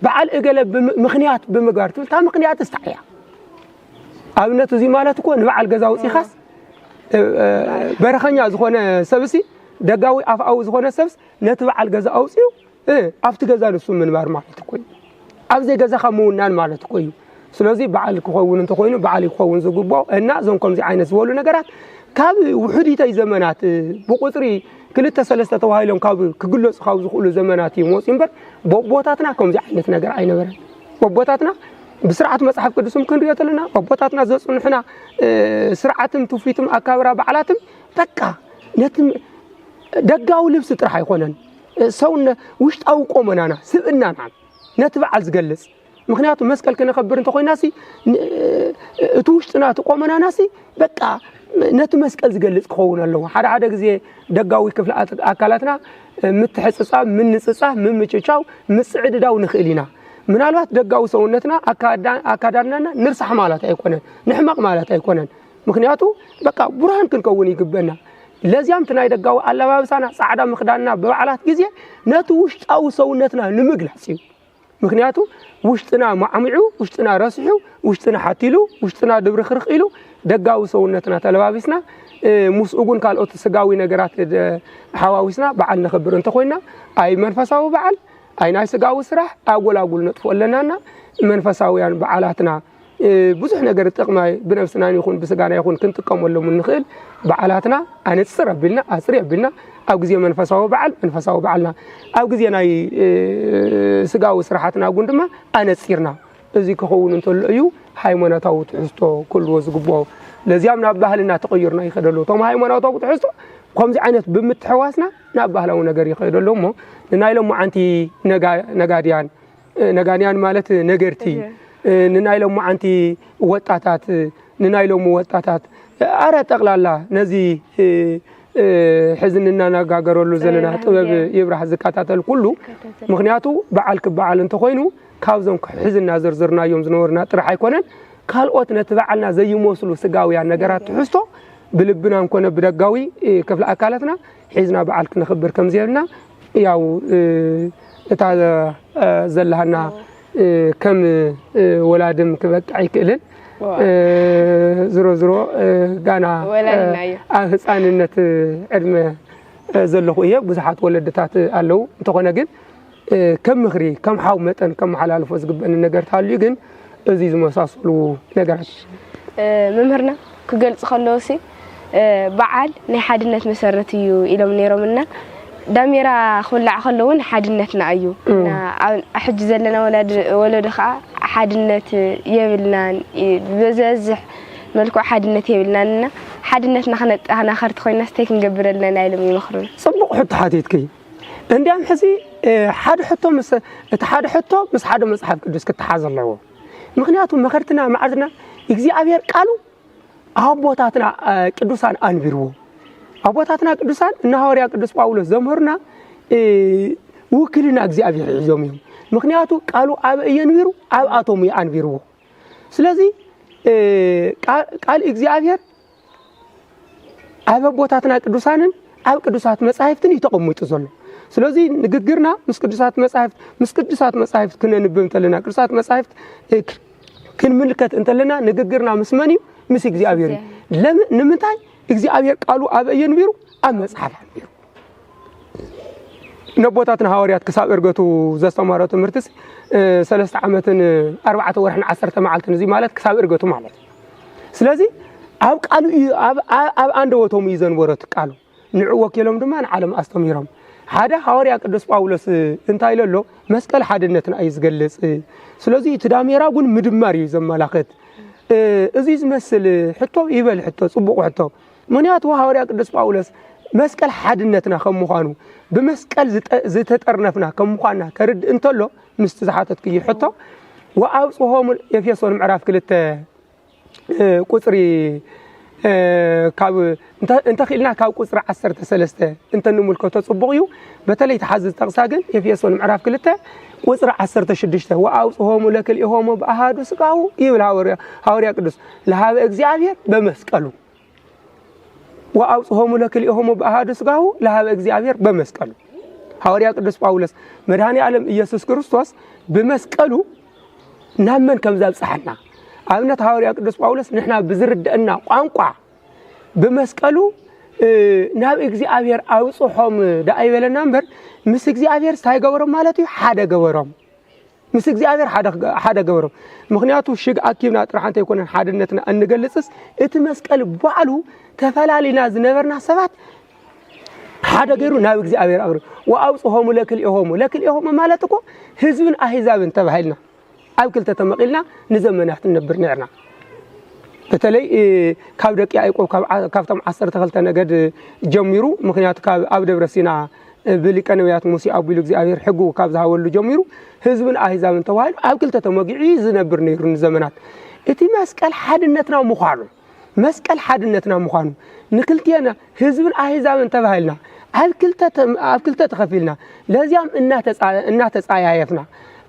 بعل إجلب مخنيات بمجارته تا مخنيات استحيا أبنة زي مالتكو نبعل جزاو سيخاس برخنيا زخنة سبسي دقاوي أو زخنة سبس نتبعل جزاو سيو أفت جزا نسو من بار مالتكو أبزي جزا خمونان مالتكو سلازي بعل كخوون انت خوينو بعل كخوون زغبو ان زونكم زي عين زولو نغرات كاب وحديتاي زمانات بقطري كلتا ثلاثه توهايلون كاب كغلص خاو زخولو زمانات يموس ينبر بوبوتاتنا كم زي عينت نغر اي نبر بوبوتاتنا بسرعة مصحف قدسهم كنريو تلنا أبوتاتنا زصنحنا سرعتهم توفيتهم أكابرا بعلاتهم بقى نتم دقاو لبس طرح يكونن سونا وشت أو قومنا سبنا نعم نتبع زقلص مخنياتو مسكل كنخبر انت خويناسي اتوشتنا تقومنا ناسي بقى نت مسكل زقلص كون الله حدا غزي دغاوي كفل اكلاتنا متحصصا من نصصا من مچچاو مسعدداو نخيلينا منالوات دغاو سونتنا اكاداننا نرصح مالات ايكونن نحمق مالات ايكونن مخنياتو بقى برهان كنكون يغبنا لازم تناي دغاو علبابسانا صعدا مخداننا ببعلات غزي نت وشتاو سونتنا نمغلاسيو مخنياتو وشتنا معمعو وشتنا راسحو وشتنا حاتيلو وشتنا دبر خرخيلو دغاو سونتنا تلبابسنا مسؤغون كالوت سغاوي نغرات حواوسنا بعل نخبر انت خوينا اي منفساو بعل اي ناي سغاو سراح اغولاغول نطفو لنانا منفساويان بعلاتنا بزح ነገር ጥቅማይ بنفسنا يكون بسغانا يكون كنتقملهم نخيل بعلاتنا انصر بلنا اسري بلنا او غزي منفساو بعلنا او غزي ناي سغاو سرحاتنا غوندما انصيرنا ازي كخون انتل ايو ሃይማኖታው ትሕዝቶ ኩሉ ዝግቦ ለዚያም ናብ ባህልና ተቀይርና ይኸደሉ ቶም ሃይማኖታው ትሕዝቶ ከምዚ ዓይነት ብምትሕዋስና ናብ ባህላው ነገር ይኸደሉ ሞ ንናይሎም አንቲ ነጋዲያን ማለት ነገርቲ ንናይሎም አንቲ ወጣታት ንናይሎም ወጣታት አረ ጠቅላላ ነዚ حزننا نغاغرلو زلنا طبب يبرح زكاتاتل كله مخنياتو بعل كبعل انت خوينو كابزم حزننا زرزرنا يوم زنورنا طرح يكونن ካልኦት ነትበዓልና ዘይመስሉ ስጋውያ ነገራት ትሕዝቶ ብልብና እንኮነ ብደጋዊ ክፍለ አካላትና ሒዝና በዓል ክንخبር ከም ዘልና ያው እታ ዘለሃና ከም ወላድም ክበቃ ይክልን ዝሮ ጋና ህፃንነት ዕድመ ዘለኹ እየ ብዙሓት ወለድታት አለው እንተኾነ ግን ከም ምኽሪ ከም ሓው መጠን ከም ሓላልፎ ዝግበን ነገር ታልዩ ግን እዚ ዝመሳሰሉ ነገራት መምህርና ክገልጽ ከለውሲ በዓል ናይ ሓድነት መሰረት እዩ ኢሎም ነይሮምና ዳሜራ خلع خلون ሓድነትና እዩ እና ሕጅ ዘለና ወለድ ኸ ሓድነት የብልናን በዘዝሕ መልኩ ሓድነት የብልናንና ሓድነትና ክነጣህና ኸርት ኮይና ስቴክ እንገብረልና ኢሎም ይመኽሩን ጽቡቕ ሕቶ ሓቲትከ እንዲያም ሕዚ ሓደ ሕቶ ምስ ሓደ መጽሓፍ ቅዱስ ክትሓዝ ኣለዎ ምክንያቱ መኸርትና ማዕድና እግዚአብሔር ቃሉ አቦታትና ቅዱሳን አንቢርዎ አቦታትና ቅዱሳን እና ሐዋርያ ቅዱስ ጳውሎስ ዘምርና ውክልና እግዚአብሔር ይዞም ምክንያቱ ቃሉ አብ የንቢሩ አብ አቶም ያንቢርዎ ስለዚህ ቃል እግዚአብሔር አቦታትና ቅዱሳንን አብ ቅዱሳት መጻሕፍትን ይተቀምጡ ዘሎ ስለዚህ ንግግርና ምስቅዱሳት መጻሕፍት ክነንብብ ተለና ቅዱሳት መጻሕፍት ክንምልከት እንተለና ንግግርና ምስመኒ ምስ እግዚአብሔር ንምንታይ እግዚአብሔር ቃሉ አብ የንቢሩ አብ መጽሐፍ አንቢሩ ነቦታትና ሐዋርያት ክሳብ እርገቱ ዘስተማረ ትምህርትስ 3 ዓመትን 4 ወርሕን 10 መዓልትን እዚ ማለት ክሳብ እርገቱ ማለት ስለዚህ አብ ቃሉ አብ አንድ ወቶም ይዘንበረት ቃሉ ንዑ ወኪሎም ድማ ንዓለም አስተምሂሮም ሓደ ሐዋርያ ቅዱስ ጳውሎስ እንታይ ኢለሎ መስቀል ሓድነትና አይዝገልጽ ስለዚህ ትዳሜራ ግን ምድማር እዩ ዘመላኽት እዚ ዝመስል ሕቶ ይበል ሕቶ ጽቡቕ ሕቶ ምክንያቱ ሐዋርያ ቅዱስ ጳውሎስ መስቀል ሓድነትና ከም ምዃኑ በመስቀል ዝተጠርነፍና ከም ምዃንና ከርድ እንተሎ ምስቲ ዝሓተት ክይ ሕቶ ወአብጽሖም ኤፌሶን ምዕራፍ 2 ቁጽሪ ካብ እንተ ኺልና ካብ ቁጽሪ 13 እንተ ንምልከቶ ጽቡቕ እዩ በተለይ ተሓዝዝ ጠቕሳ ግን ኤፌሶን ምዕራፍ 2 ቁጽሪ 16 ወአብጽሖም ለክልኤሆም በአሃዱ ስጋው ይብል ሐዋርያ ቅዱስ ለሃበ እግዚአብሔር በመስቀሉ ወአብጽሖም ለክልኤሆም በአሃዱ ስጋው ለሃበ እግዚአብሔር በመስቀሉ ሐዋርያ ቅዱስ ጳውሎስ መድኃኔ ዓለም ኢየሱስ ክርስቶስ በመስቀሉ ናመን ከም ዘብጽሐና አብነት ሐዋርያ ቅዱስ ጳውሎስ ንሕና ብዝርድአና ቋንቋ በመስቀሉ ናብ እግዚአብሔር አውጽሖም ዳይበለና እምበር ምስ እግዚአብሔር ሳይገበሮም ማለት እዩ ሓደ ገበሮም ምስ እግዚአብሔር ሓደ ገበሮም ምክንያቱ ሽግ አኪብና ጥራሓንተ ይኮነን ሓድነትና እንገልጽስ እቲ መስቀል ባዕሉ ተፈላሊና ዝነበርና ሰባት ሓደ ገይሩ ናብ እግዚአብሔር አቅርብ ወአውጽሖም ለክልኤሆም ማለት እኮ ህዝብን አሕዛብን ተባሂልና ኣብ ክልተ ተመቂልና ንዘመናት ነብር ነርና በተለይ ካብ ደቂ ያዕቆብ ካብቶም 12 ነገድ ጀሚሩ ምክንያቱ ካብ ኣብ ደብረ ሲና ብሊቀ ነቢያት ሙሴ ኣቢሉ እግዚአብሔር ሕጉ ካብ ዝሃበሉ ጀሚሩ ህዝብን ኣህዛብን ተባሂሉ ኣብ ክልተ ተመጊዑ ዝነብር ነይሩ ንዘመናት እቲ መስቀል ሓድነትና ምዃኑ መስቀል ሓድነትና ምዃኑ ንክልቲና ህዝብን ኣህዛብን ተባሂልና ኣብ ክልተ ተኸፊልና ለዚያም እናተጻያየፍና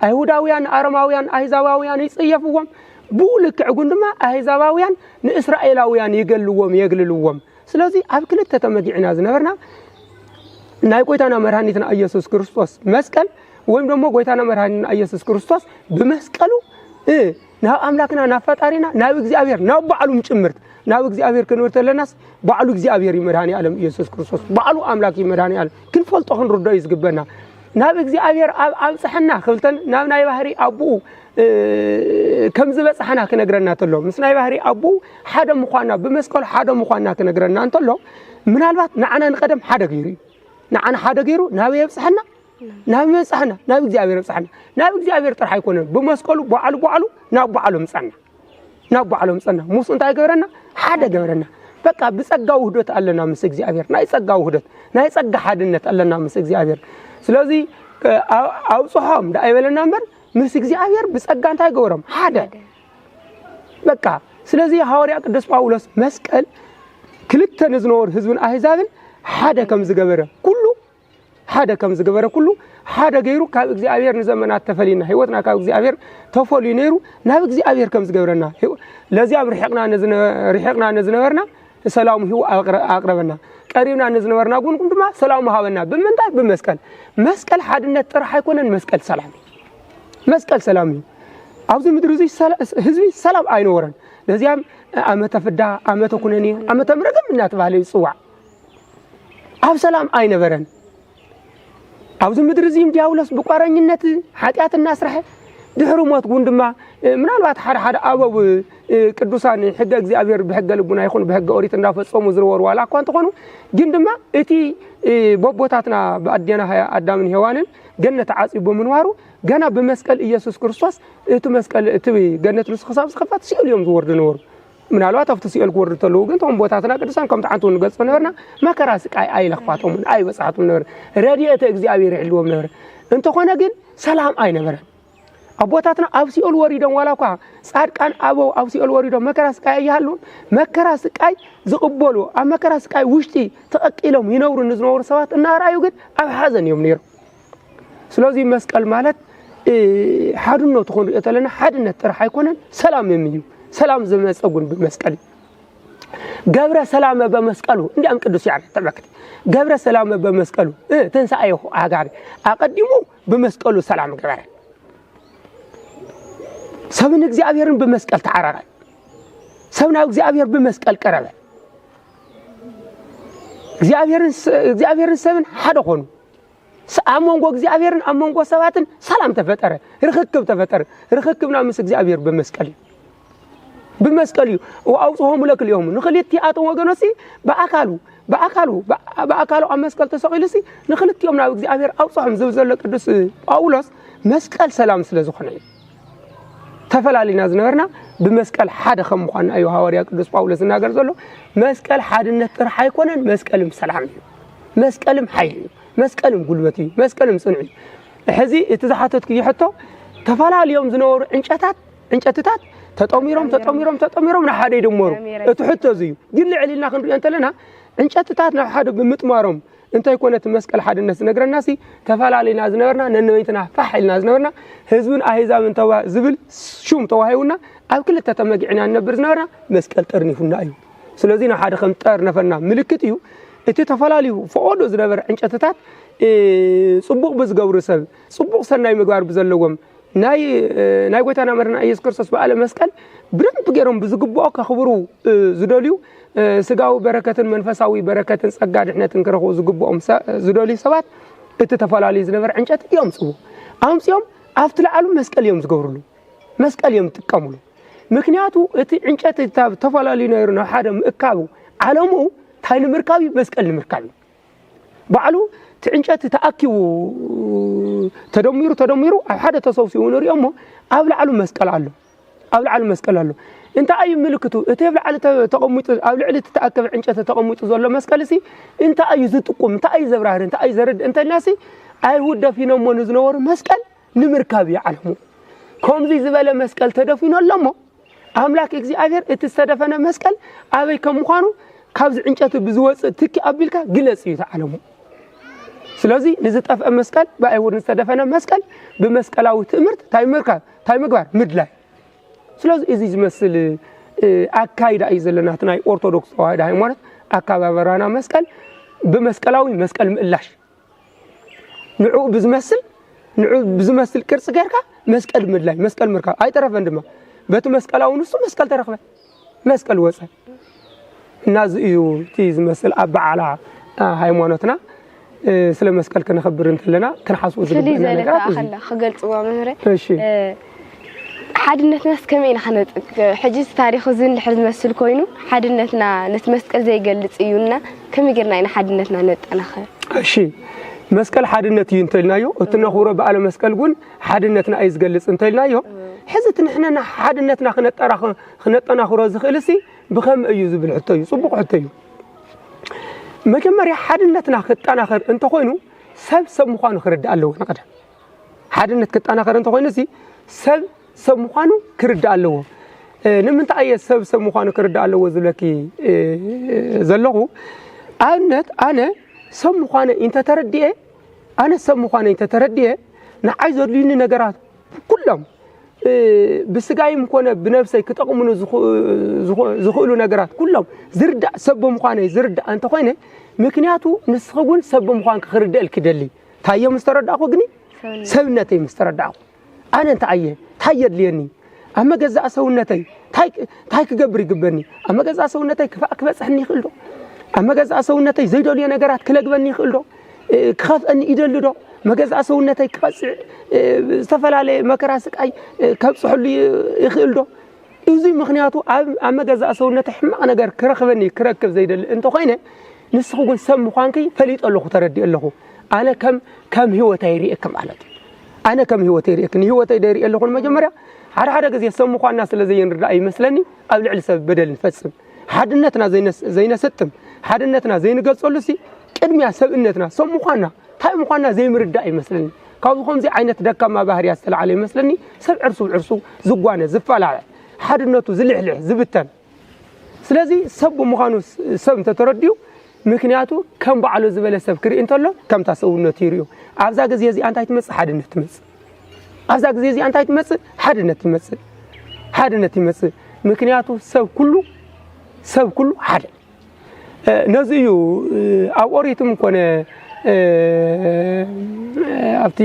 አይሁዳውያን አረማውያን አህዛባውያን ይጽየፍዎም ቡልክዕ ጉንድማ አህዛባውያን ንእስራኤላውያን ይገልልዎም ስለዚህ ኣብ ክልተ ተመጊዕና ዝነበርና ናይ ጎይታና መድኃኒትና ኢየሱስ ክርስቶስ መስቀል ወይም ደግሞ ጎይታና መድኃኒትና ኢየሱስ ክርስቶስ በመስቀሉ ናብ አምላክና ናብ ፈጣሪና ናብ እግዚአብሔር ናብ በዓሉም ጭምርት ናብ እግዚአብሔር ክንወርተለናስ በዓሉ እግዚአብሔር ይመድኃኒ ዓለም ኢየሱስ ክርስቶስ በዓሉ አምላክ ይመድኃኒ ዓለም ክንፈልጦ ክንርዶ ይዝግበና ናብ እግዚአብሔር ኣብጽሕና ክልተን ናብ ናይ ባህሪ አቡ ከም ዝበጽሕና ክነግረና ተሎ ምስ ናይ ባህሪ አቡ ሓደ ምዃና በመስቀሉ ሓደ ምዃና ክነግረና እንተሎ ምናልባት ንዓና ንቀደም ሓደ ገይሩ ንዓና ሓደ ገይሩ ናብ የብጽሕና ናብ መጽሕና ናብ እግዚአብሔር የብጽሕና ናብ እግዚአብሔር ጥራሕ አይኮነን በመስቀሉ በዓሉ ናብ በዓሉ ምጽና ናብ በዓሉ ምጽና ሙስ እንታይ ገበረና ሓደ ገበረና በቃ ብጸጋው ውህደት አለና ምስ እግዚአብሔር ናይ ጸጋው ውህደት ናይ ጸጋ ሓድነት አለና ምስ እግዚአብሔር ስለዚህ አውጽሖም ዳይበለና ነበር ምስ እግዚአብሔር በጸጋ እንታይ ገበረም ሓደ በቃ ስለዚህ ሐዋርያ ቅዱስ ጳውሎስ መስቀል ክልተ ንዝነወር ህዝብን አህዛብን ሓደ ከም ዝገበረ ኩሉ ሓደ ከም ዝገበረ ኩሉ ሓደ ገይሩ ካብ እግዚአብሔር ንዘመናት ተፈሊና ህይወትና ካብ እግዚአብሔር ተፈሊ ነይሩ ናብ እግዚአብሔር ከም ዝገበረና ለዚያም ርሕቅና ንዝነበርና ሰላም ህው አቅረበና ቀሪብና ንዝነበርና ጉንኩም ድማ ሰላም ሃበና በመንታይ በመስቀል መስቀል ሓድነት ጥራሕ አይኮነን መስቀል ሰላም ኣብዚ ምድር እዚ ህዝቢ ሰላም አይኖረን ለዚያም አመተ ፍዳ አመተ ኩነኒ አመተ ምረገም እናተባለ ይጽዋዕ ኣብ ሰላም አይነበረን ኣብዚ ምድር እዚ ዲያብሎስ በቋረኝነት ኃጢአትና ስራሕ ድሕሪ ሞት ጉንድማ ምናልባት ሓደ አበው ቅዱሳን ሕገ እግዚአብሔር በሕገ ልቡና ይኹን በሕገ ኦሪት እንዳፈጸሙ ዝረወሩ ዋላ እኳ እንተኾኑ ግን ድማ እቲ ቦቦታትና በአዲና አዳምን ሔዋንን ገነት ዓጽዩ ምንዋሩ ገና በመስቀል ኢየሱስ ክርስቶስ እቲ መስቀል እቲ ገነት ንስኸሳብ ዝኸፋት ሲኦልዮም ዝወርዱ ነበሩ ምናልባት ኣብቲ ሲኦል ክወርዱ ተለው ግን ቶም ቦታትና ቅዱሳን ከም ተዓንቱ ንገልጽ ነበርና መከራ ስቃይ አይለኽፋቶም አይበጻሕቶም ነበር ረድኤተ እግዚአብሔር ይሕልዎም ነበር እንተኾነ ግን ሰላም አይነበረን አቦታትና ኣብ ሲኦል ወሪዶም ዋላኳ ጻድቃን አበው ኣብ ሲኦል ወሪዶም መከራ ስቃይ ያህሉ መከራ ስቃይ ዝቅበሉ ኣብ መከራ ስቃይ ውሽጢ ተቀቂሎም ይነብሩ ንዝነብሩ ሰባት እናራዩ ግን ኣብ ሓዘን እዮም ነይሩ ስለዚህ መስቀል ማለት ሓድነቱ ክንሪኦ ተለና ሓድነት ጥራሕ አይኮነን ሰላም የሚዩ ሰላም ዘመጸጉን በመስቀል ገብረ ሰላም በመስቀሉ እንዲያም ቅዱስ ያዕቆብ ተበክት ገብረ ሰላም በመስቀሉ ተንሳኤሁ አጋሪ አቀዲሙ በመስቀሉ ሰላም ገበረ ሰብን እግዚአብሔርን በመስቀል ተዓራራ ሰብና እግዚአብሔር በመስቀል ቀረበ እግዚአብሔርን ሰብን ሓደ ሆኑ አሞንጎ እግዚአብሔርን አሞንጎ ሰባትን ሰላም ተፈጠረ ርክክብና ምስ እግዚአብሔር በመስቀል ወአውጽሆሙ ለክልዮም ንኽልቲአቶም ወገኖሲ በአካሉ መስቀል ተሰቂሉሲ ንኽልቲዮም ናብ እግዚአብሔር አውጽሖም ዝብዘለ ቅዱስ ጳውሎስ መስቀል ሰላም ስለዝኾነ ተፈላሊና ዝነበርና በመስቀል ሓደ ከም ምዃንና እዩ ሐዋርያ ቅዱስ ጳውሎስ እናገር ዘሎ መስቀል ሓድነት ጥራሕ አይኮነን መስቀልም ሰላም እዩ መስቀልም ኃይል እዩ መስቀልም ጉልበት እዩ መስቀልም ጽንዕ እዩ ሕዚ እቲ ዝሓተትኩ ይሕቶ ተፈላልዮም ዝነበሩ እንጨትታት ተጠሚሮም ናብ ሓደ ይድመሩ እቲ ሕቶ እዩ ግን ልዕሊልና ክንሪኦ እንተለና እንጨትታት ናብ ሓደ ብምጥማሮም እንታይ ኮነት መስቀል ሓድነት ዝነግረናሲ ተፈላሊና ዝነበርና ነንበይትና ፋሕልና ዝነበርና ህዝብን አህዛብን ተባ ዝብል ሹም ተዋሂውና ኣብ ክልተ ተመጊዕና ነበር ዝነበርና መስቀል ጠርኒፉና እዩ ስለዚህ ናብ ሓደ ከም ጠርነፈና ምልክት እዩ እቲ ተፈላሊዩ ፈኦዶ ዝነበረ እንጨትታት ጽቡቕ ብዝገብሩ ሰብ ጽቡቕ ሰናይ ምግባር ብዘለዎም ናይ ጎይታና መድኃኒትና ኢየሱስ ክርስቶስ በዓለ መስቀል ብደንብ ገይሮም ብዝግብኦ ከኽብሩ ዝደልዩ ስጋዊ በረከትን መንፈሳዊ በረከትን ጸጋ ድሕነትን ክረኽቡ ዝግብኦም ዝደልዩ ሰባት እቲ ተፈላልዩ ዝነበረ ዕንጨት እዮም ኣምጽኦም ኣብቲ ላዕሉ መስቀል እዮም ዝገብሩሉ መስቀል እዮም ዝጥቀሙሉ ምክንያቱ እቲ ዕንጨት ተፈላልዩ ነይሩ ናብ ሓደ ምእካቡ ዓለሙ ታይ ንምርካብ መስቀል ንምርካብ ባዕሉ ትዕንጨት ተኣኪቡ ተደሚሩ ኣብ ሓደ ተሰብሲቡ ንሪኦም ኣብ ላዕሉ መስቀል ኣሎ ኣብ ላዕሉ መስቀል ኣሎ እንታይ እዩ ምልክቱ እቲ ኣብ ላዕሊ ተቐሚጡ ኣብ ልዕሊ ተኣከበ ዕንጨት ተቐሚጡ ዘሎ መስቀል ሲ እንታይ እዩ ዝጥቁም እንታይ እዩ ዘብራህር እንታይ እዩ ዘርድ እንተናሲ ኣይሁድ ደፊኖሞ ንዝነበሩ መስቀል ንምርካብ ይዓለሙ ከምዚ ዝበለ መስቀል ተደፊኖ ኣሎሞ ኣምላክ እግዚኣብሔር እቲ ዝተደፈነ መስቀል ኣበይ ከም ምዃኑ ካብዚ ዕንጨት ብዝወፅእ ትኪ ኣቢልካ ግለጽ እዩ ተዓለሙ ስለዚህ ንዝጠፍአ መስቀል ብኣይሁድ ዝተደፈነ መስቀል ብመስቀላዊ ትእምርት ታይ ምግባር ምድላይ ስለዚህ እዚ ዝመስል ኣካይዳ እዩ ዘለና ናይ ኦርቶዶክስ ተዋህዶ ሃይማኖት ኣካባበራና መስቀል ብመስቀላዊ መስቀል ምእላሽ ንዑ ብዝመስል ቅርጽ ጌርካ መስቀል ምድላይ መስቀል ምርካብ ኣይጠረፈን ድማ በቲ መስቀላዊ ንሱ መስቀል ተረኽበ መስቀል ወፀ እናዚ እዩ እቲ ዝመስል ኣብ በዓላ ሃይማኖትና ስለ መስቀል ክንኽብር እንተለና ክንሓስቡ ዝግብአና ነገራት እዚ ክገልጽዎ መምህረ ሓድነትና እስከመይ ኢና ክነጥቅ ሕጂ ታሪኽ እዚ እንድሕር ዝመስል ኮይኑ ሓድነትና ነቲ መስቀል ዘይገልጽ እዩና ከመይ ጌርና ኢና ሓድነትና ነጠናኽር እሺ መስቀል ሓድነት እዩ እንተልናዮ እቲ ነኽብሮ በዓለ መስቀል ግን ሓድነትና እዩ ዝገልጽ እንተልናዮ ሕዚ እቲ ንሕና ሓድነትና ክነጠናኽሮ ዝኽእል ሲ ብኸመይ እዩ ዝብል ሕቶ እዩ ጽቡቕ ሕቶ እዩ መጀመርያ ሓድነትና ክጠናኸር እንተኾይኑ ሰብ ምዃኑ ክርዳእ ኣለዎ ንቐደም ሓድነት ክጠናኸር እንተኾይኑ ሲ ሰብ ምዃኑ ክርዳእ ኣለዎ ንምንታይ እየ ሰብ ምዃኑ ክርዳእ ኣለዎ ዝብለኪ ዘለኹ ኣብነት ኣነ ሰብ ምዃነ እንተተረድየ ንዓይ ዘድልዩኒ ነገራት ኩሎም ብስጋይም ኮነ ብነፍሰይ ክጠቕሙኑ ዝኽእሉ ነገራት ኩሎም ዝርዳእ ሰብ ምዃነ ዝርዳእ እንተኾይነ ምክንያቱ ንስኹን ሰብ ምዃን ክርዳእ ልክደሊ ታየ ምስተረዳእኹ ግኒ ሰብነተይ ምስተረዳእኹ ኣነ እንታይ የድልየኒ ኣብ መገዛእ ሰውነተይ ታይ ክገብር ይግበኒ ኣብ መገዛእ ሰውነተይ ክበፅሕኒ ይኽእል ዶ ኣብ መገዛእ ሰውነተይ ዘይደልዮ ነገራት ክለግበኒ ይኽእል ዶ ክኸፍአኒ ይደሊ ዶ መገዛእ ሰውነተይ ክቐፅዕ ዝተፈላለየ መከራ ስቃይ ከብፅሐሉ ይኽእል ዶ እዚ ምክንያቱ ኣብ መገዛእ ሰውነተይ ሕማቕ ነገር ክረክብ ዘይደሊ እንተኾይነ ንስኹ ግን ሰብ ምዃንከይ ፈሊጥ ኣለኹ ተረዲእ ኣለኹ ኣነ ከም ህይወተይ ይርኤክ ማለት እዩ ኣነ ከም ህይወተይ ይርኤክ ንህይወተይ ደይርእ ኣለኹ መጀመርያ ሓደ ግዜ ሰብ ምዃንና ስለ ዘይንርዳእ ይመስለኒ ኣብ ልዕሊ ሰብ በደል ንፈጽም ሓድነትና ዘይነሰጥም ሓድነትና ዘይንገልጸሉ ሲ ቅድሚያ ሰብእነትና ሰብ ምዃንና ታይ ምዃንና ዘይምርዳእ ይመስለኒ ካብዚ ከምዚ ዓይነት ደካማ ባህርያ ዝተለዓለ ይመስለኒ ሰብ ዕርሱ ዝጓነ ዝፈላልዕ ሓድነቱ ዝልሕልሕ ዝብተን ስለዚ ሰብ ምዃኑ ሰብ እንተተረድዩ ምክንያቱ ከም በዓሉ ዝበለ ሰብ ክርኢ እንተሎ ከምታ ሰውነቱ ይርዩ ኣብዛ ግዜ እዚ እንታይ ትመጽእ ሓድነት ትመጽእ ኣብዛ ግዜ እዚ እንታይ ትመጽእ ሓድነት ትመጽእ ምክንያቱ ሰብ ኩሉ ሓደ ነዚ እዩ ኣብ ኦሪትም ኮነ ኣብቲ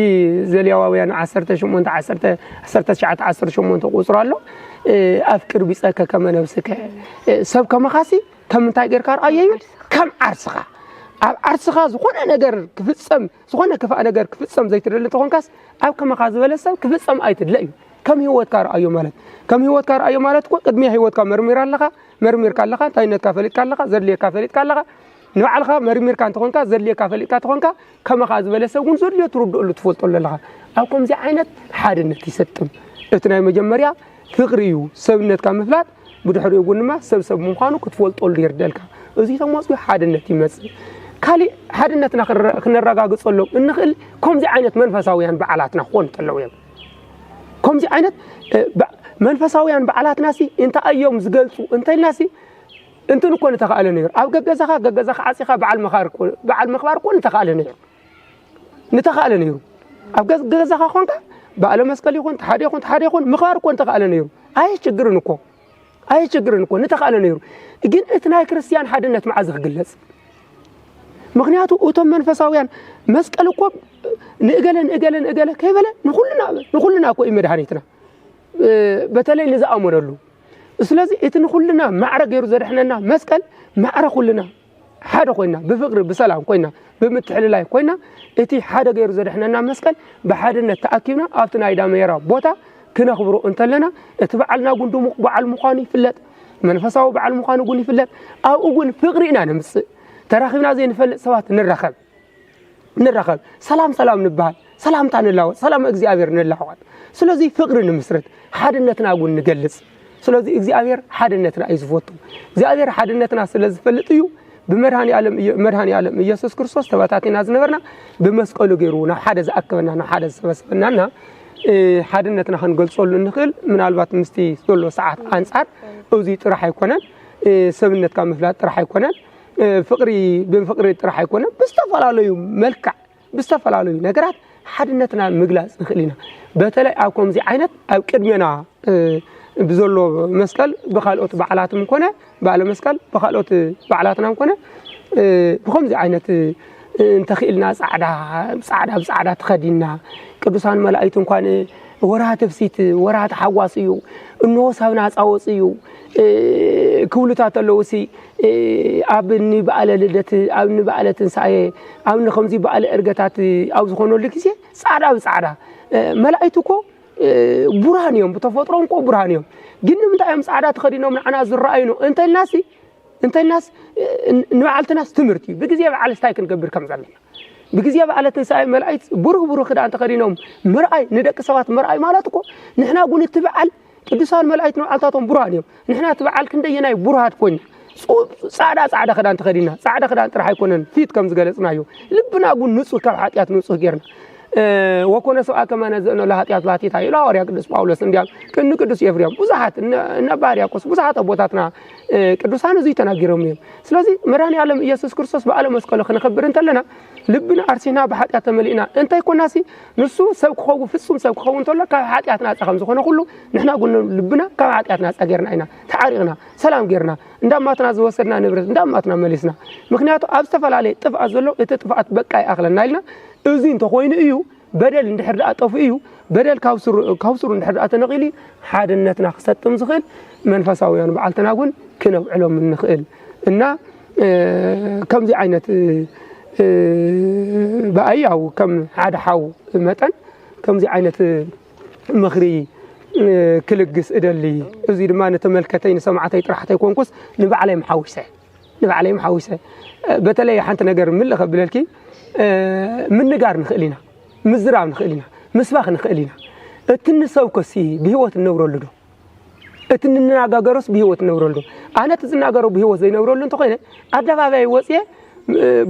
ዘሌዋውያን 18 ቁጽር ኣሎ ኣፍቅር ቢጸከ ከመ ነፍስከ ሰብ ከመኻሲ ከም እንታይ ጌርካ ረኣየዩ ከም ዓርስኻ ኣብ ዓርስኻ ዝኾነ ነገር ክፍጸም ዝኾነ ክፋእ ነገር ክፍጸም ዘይትደሊ ተኾንካስ ኣብ ከመኻ ዝበለ ሰብ ክፍጸም ኣይትድለ እዩ ከም ህይወትካ ረኣዮ ማለት እኮ ቅድሚያ ህይወትካ መርሚርካ ኣለኻ ታይነትካ ፈሊጥካ ኣለኻ ዘድልየካ ፈሊጥካ ኣለኻ ንባዕልኻ መርሚርካ እንተኾንካ ዘድልየካ ፈሊጥካ ተኾንካ ከመኻ ዝበለ ሰብ እውን ዘድልዮ ትርድአሉ ትፈልጠሉ ኣለኻ ኣብ ከምዚ ዓይነት ሓድነት ይሰጥም እቲ ናይ መጀመርያ ፍቕሪ እዩ ሰብነትካ ምፍላጥ ብድሕሪኡ እውን ድማ ሰብ ምዃኑ ክትፈልጠሉ ይርደልካ እዚ ተመፅኡ ሓድነት ይመጽእ ካሊእ ሓድነትና ክነረጋግጸሎም እንኽእል ከምዚ ዓይነት መንፈሳውያን በዓላትና ክኾኑ እንተለዉ እዮም ከምዚ ዓይነት መንፈሳውያን በዓላትናሲ እንታይ እዮም ዝገልጹ እንተይልናሲ እንትን እኮ ንተኻእለ ነይሩ ኣብ ገገዛኻ ዓፂኻ በዓል ምኽባር እኮ ንተኻእለ ነይሩ ኣብ ገገዛኻ ኾንካ በዓለ መስቀል ይኹን ሓደ ይኹን ምኽባር እኮ ንተኻእለ ነይሩ ኣይችግርን እኮ ንተኻእለ ነይሩ ግን እቲ ናይ ክርስቲያን ሓድነት መዓዝ ክግለጽ ምክንያቱ እቶም መንፈሳውያን መስቀል እኮ ንእገለ ከይበለ ንኹልና እኮ እዩ መድሃኒትና በተለይ ንዝኣመነሉ ስለዚ እቲ ንኹልና ማዕረ ገይሩ ዘድሕነና መስቀል ማዕረ ኩልና ሓደ ኮይና ብፍቅሪ ብሰላም ኮይና ብምትሕልላይ ኮይና እቲ ሓደ ገይሩ ዘድሕነና መስቀል ብሓድነት ተኣኪብና ኣብቲ ናይ ዳሜራ ቦታ ክነኽብሮ እንተለና እቲ በዓልና ጉን ድሙቕ በዓል ምዃኑ ይፍለጥ መንፈሳዊ በዓል ምዃኑ ጉን ይፍለጥ ኣብኡ ጉን ፍቅሪ ኢና ንምጽእ ተራኺብና ዘይንፈልጥ ሰባት ንረኸብ نرخب سلام نبهال سلام تنلاوت سلام እግዚአብሔር نلاوت ስለዚህ ፍቅርን መስረት ሓድነትና ጉን ንገልጽ ስለዚህ እግዚአብሔር ሓድነትና አይዝፎቱ እግዚአብሔር ሓድነትና ስለዝፈልጥ እዩ بمرهاني عالم ኢየሱስ ክርስቶስ ተባታቲና ዝነበርና በመስቀሉ ገይሩና ሓደ ዝኣከበና ሓደ ዝሰበሰበናና ሓድነትና ክንገልጸሉ ንኽእል ምናልባት ምስቲ ዘሎ ሰዓት አንጻር እዚ ጥራሕ አይኮነን ሰብነትካ መፍላት ጥራሕ አይኮነን ፍቅሪ ጥራሕ አይኮነን ብስተፈላለዩ መልክዕ ብስተፈላለዩ ነገራት ሓድነትና ምግላጽ ንኽእልና በተለይ ኣብ ከምዚ ዓይነት ኣብ ቅድሜና بزلو مسكال بخالوت بعلاتهم كونه بعلى مسكال بخالوت بعلاتنا كونه بخمس عينة انتخيلنا صعدة تخدينا قدوسان ملائكتهم كان وراها تفسيت وراها حواسيو إنه سافنا عصاوسيو كولتات اللوسي أبني بعلى لدت أبني بعلى تنساي أبني خمسي بعلى إرجتات أو زخونو لكيسي صعدة ملائكتكو برهانيهم بتفطرون كو برهانيهم جن من تايم سعادات خدينهم من عناز الرأينو انت الناس نبعلت ناس تمرتي بجزيه على ستايكن قبر كم زلنا بجزيه على تنساي ملائكه برو خدا انت خدينهم مرأي ندق سوات مرأي مالتكو نحنا قول تبعل قدسان ملائكه نعلتاتهم برهانيهم نحنا تبعل كنديناي برهات كون سعاده خدا انت خدينا سعاده خدا انت راح يكونن فيت كم زغلصنايو لبنا قول نصو كحاتيات نصو غيرنا وكنا سواء كما نزلنا لهاتيات باتيتا إلى وريا قدس باولس نديال كن قدس يفريم بزحات نباريا قص بزحات أبوتاتنا قدسان زي تناجرهم سلازي مراني عالم يسوع كريستوس بعالم مسكله خنا خبر انت لنا لبنا أرسينا بحاتيات ملينا انت يكون ناسي نسو سوق خو فسوم سوق خو انت لك حاتياتنا خمسة خنا كله نحنا قلنا لبنا كحاتياتنا أجرنا هنا تعارقنا سلام جرنا عندما تنازل وصلنا نبرز عندما تناملسنا مخنياتو أبستفعل عليه تفعل زلوا تتفعل بقى أغلى نايلنا أزين تخوين إيو بدل ندحر أطف إيو بدل كوسر ندحر أتنقلي حاد النتنا خسات تمزخل منفساويان بعلتنا قول كنو علوم من نخيل إننا كم زي عينة بأي أو كم عاد حاو متن كم زي عينة مخري كل جس إدلي أزيد ما نتملكتين سمعتي راح يكون قص نبع عليه محوسة بتلاقي حنت نجار من اللي قبل الكي من نجار نخلينا مزرعة نخلينا مسباخ نخلينا التنساو كسي بهوة النورولدو التنناجاجروس بهوة النورولدو أنا تزناجرو بهوة زي نورولدو تقولين أدفع في وصية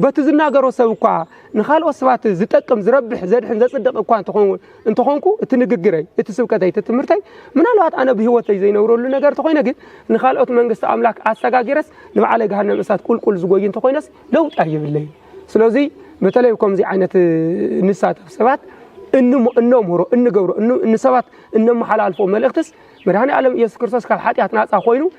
بتزناجرو سوقا نخال أصوات زتكم زربح زاد حين زصدق أقوان تخون أنتخونكو التنججري التسوقتي تتمرتي من الوقت أنا بهوة زي نورولدو نجار تقولين أجد نخال أوت منجست أملاك أستجاجرس نبعلى جهنم مسات كل زوجين تقولينس لو تأيب الليل سلازي مثلا يكون زي عينة نسات سبات إنهم هرو إن جورو إن سبات إنهم حلال فوق ملأختس مرهاني عالم يسوع كريستوس كحاتي هتناس أخوينو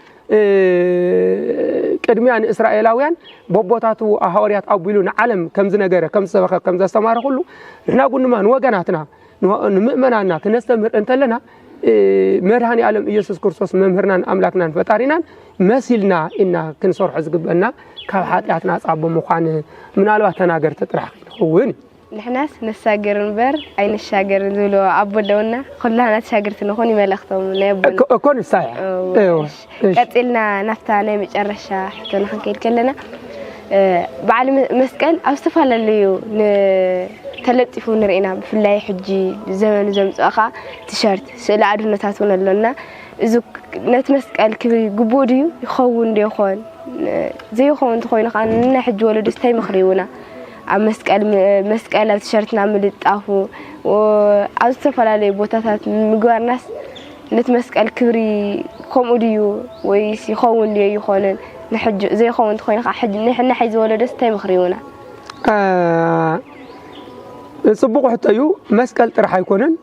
كدميان إسرائيلاويان بوبوتاتو أهوريات أو بيلون عالم كم زنجرة كم سبخة كم زستمر كله إحنا قلنا ما نوجناتنا نؤمننا كنستمر أنت لنا مرهاني عالم يسوع كريستوس ممهرنا أملاكنا فتارينا مسيلنا إن كنصور حزق بنا كحاتي هتناس أبو مخان من الوقت تناجر تطرح خويني نحناس نساجر نبر أي نساجر نزولو أبو دونا كلنا نساجر تنخوني ملختهم نبون كون الساعة أيوة قتلنا نفتاني متجرشة حتى نحكي كلنا بعلم مسكال أوصفها لليو تلتفون رأينا في الله حجي زمن أخا تيشرت سأل عدونا تاتونا لنا إذا نتمسكال كبير جبوديو يخون ديخون زي يخون تخوين خان نحج ولد استي مخريونا مسكال تيشرتنا ملتقافو وأوصفها للي بوتاتات مجوار ناس نتمسكال كبري كوموديو ويس يخون لي يخونن نحج زي يخون تخوين خا حج نحن حيز ولد استي مخريونا صبغوا حتى يو مسكال راح يكونن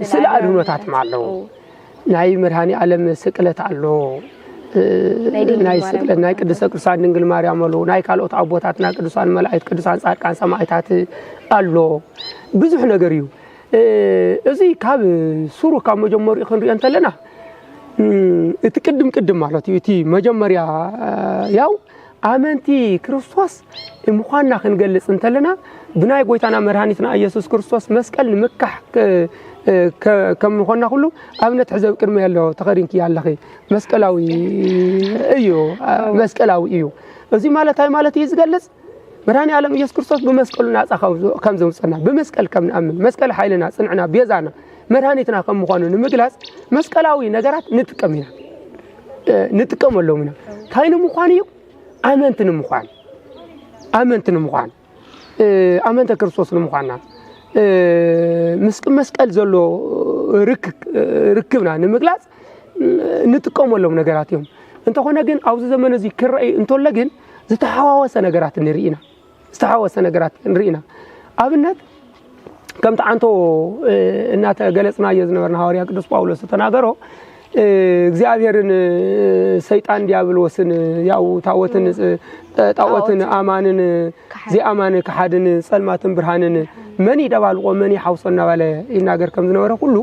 سلا أدونات معلو ناي مرهاني علم سكلت علو ناي سكلت ناي قدس كرسان دنجل ماريام لو ناي كالوت عبوتاتنا قدسان ملائكة قدسان صادقان سماعتات علو بزح نغريو ازي كاب سورو كاب مجمر يخنري انت لنا اتقدم مالتي تي مجمريا ياو آمنتي كريستوس مخانا خنجلس انت لنا بناي قويتنا مرهانيتنا يسوع كريستوس مسكال مكح كم مخنا كله أبنت حزب كرمي الله تقرينك يا الله مسكلاوي مسكلاوي زي مالتي يزجلس مراني عالم يسوع كريستوس بمسكلنا أخاو كم زوجنا بمسكل كم نأمن مسكل حيلنا صنعنا بيزانا مرانيتنا كم مخانون مجلس مسكلاوي نجارات نتكمينا نتكمل لهمنا كاين مخانيو آمنتنا مخان آمنت كريستوس المخانا مسكل زلوا ركبنا نمجلس نتكمل لهم نجاراتهم أنت هنا جن أو زمان زي كرئي أنتوا لجن زتحاوس نجارات نرينا استحاوس نجارات نرينا أبنت كم تعنتو النات جلسنا يزنا ورنهاريا قدس باولوس تناقروا እግዚአብሔርን ሰይጣን ዲያብሎስን ያው ታወትን አማንን ዚአማን ከሐድን ጸልማትን ብርሃንን መን ይደባልቆ መን ይሐውሰና ባለ ይናገር ከም ዝነበረ ሁሉ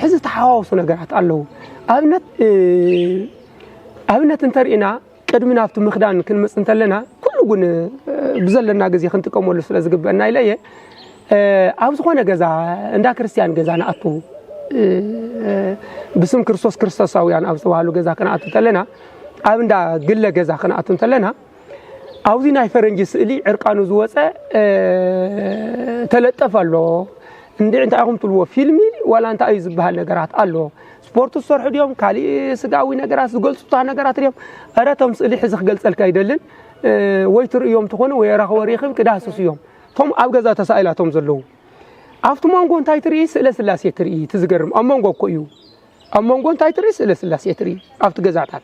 ሕዚ ተሐዋውሱ ነገራት አለው ኣብነት እንተርኢና ቅድሚና ኣብቲ ምኽዳን ክንመጽ እንተለና ኩሉ ግን ብዘለና ግዜ ክንጥቀመሉ ስለ ዝግበአና ይለየ ኣብ ዝኾነ ገዛ እንዳ ክርስቲያን ገዛ ናአቱ بسم كريستوس كريستوساويان أو سوالو جزا كنا أتتلنا أبدا قلة جزا كنا أتتلنا أو زي ناي فرنجي سئلي عرقانو زوسة تلتفلو عندي أنت أقوم تلو فيلمي ولا أنت أيز بهالنجارات الله سبورت الصرح اليوم كالي سقاوي نجارات قلت صوتها نجارات اليوم أردتهم سئلي حزق قلت الكايدلن ويتر يوم تكون ويراخ وريخم كده حسوس يوم ثم أبغى ذات سائلاتهم زلوا أفتو مانغون تايتري سلا سلاسي تري تزقرم أمانغو كويو أمانغون تايتري سلا سلاسي تري أفتو جزاتات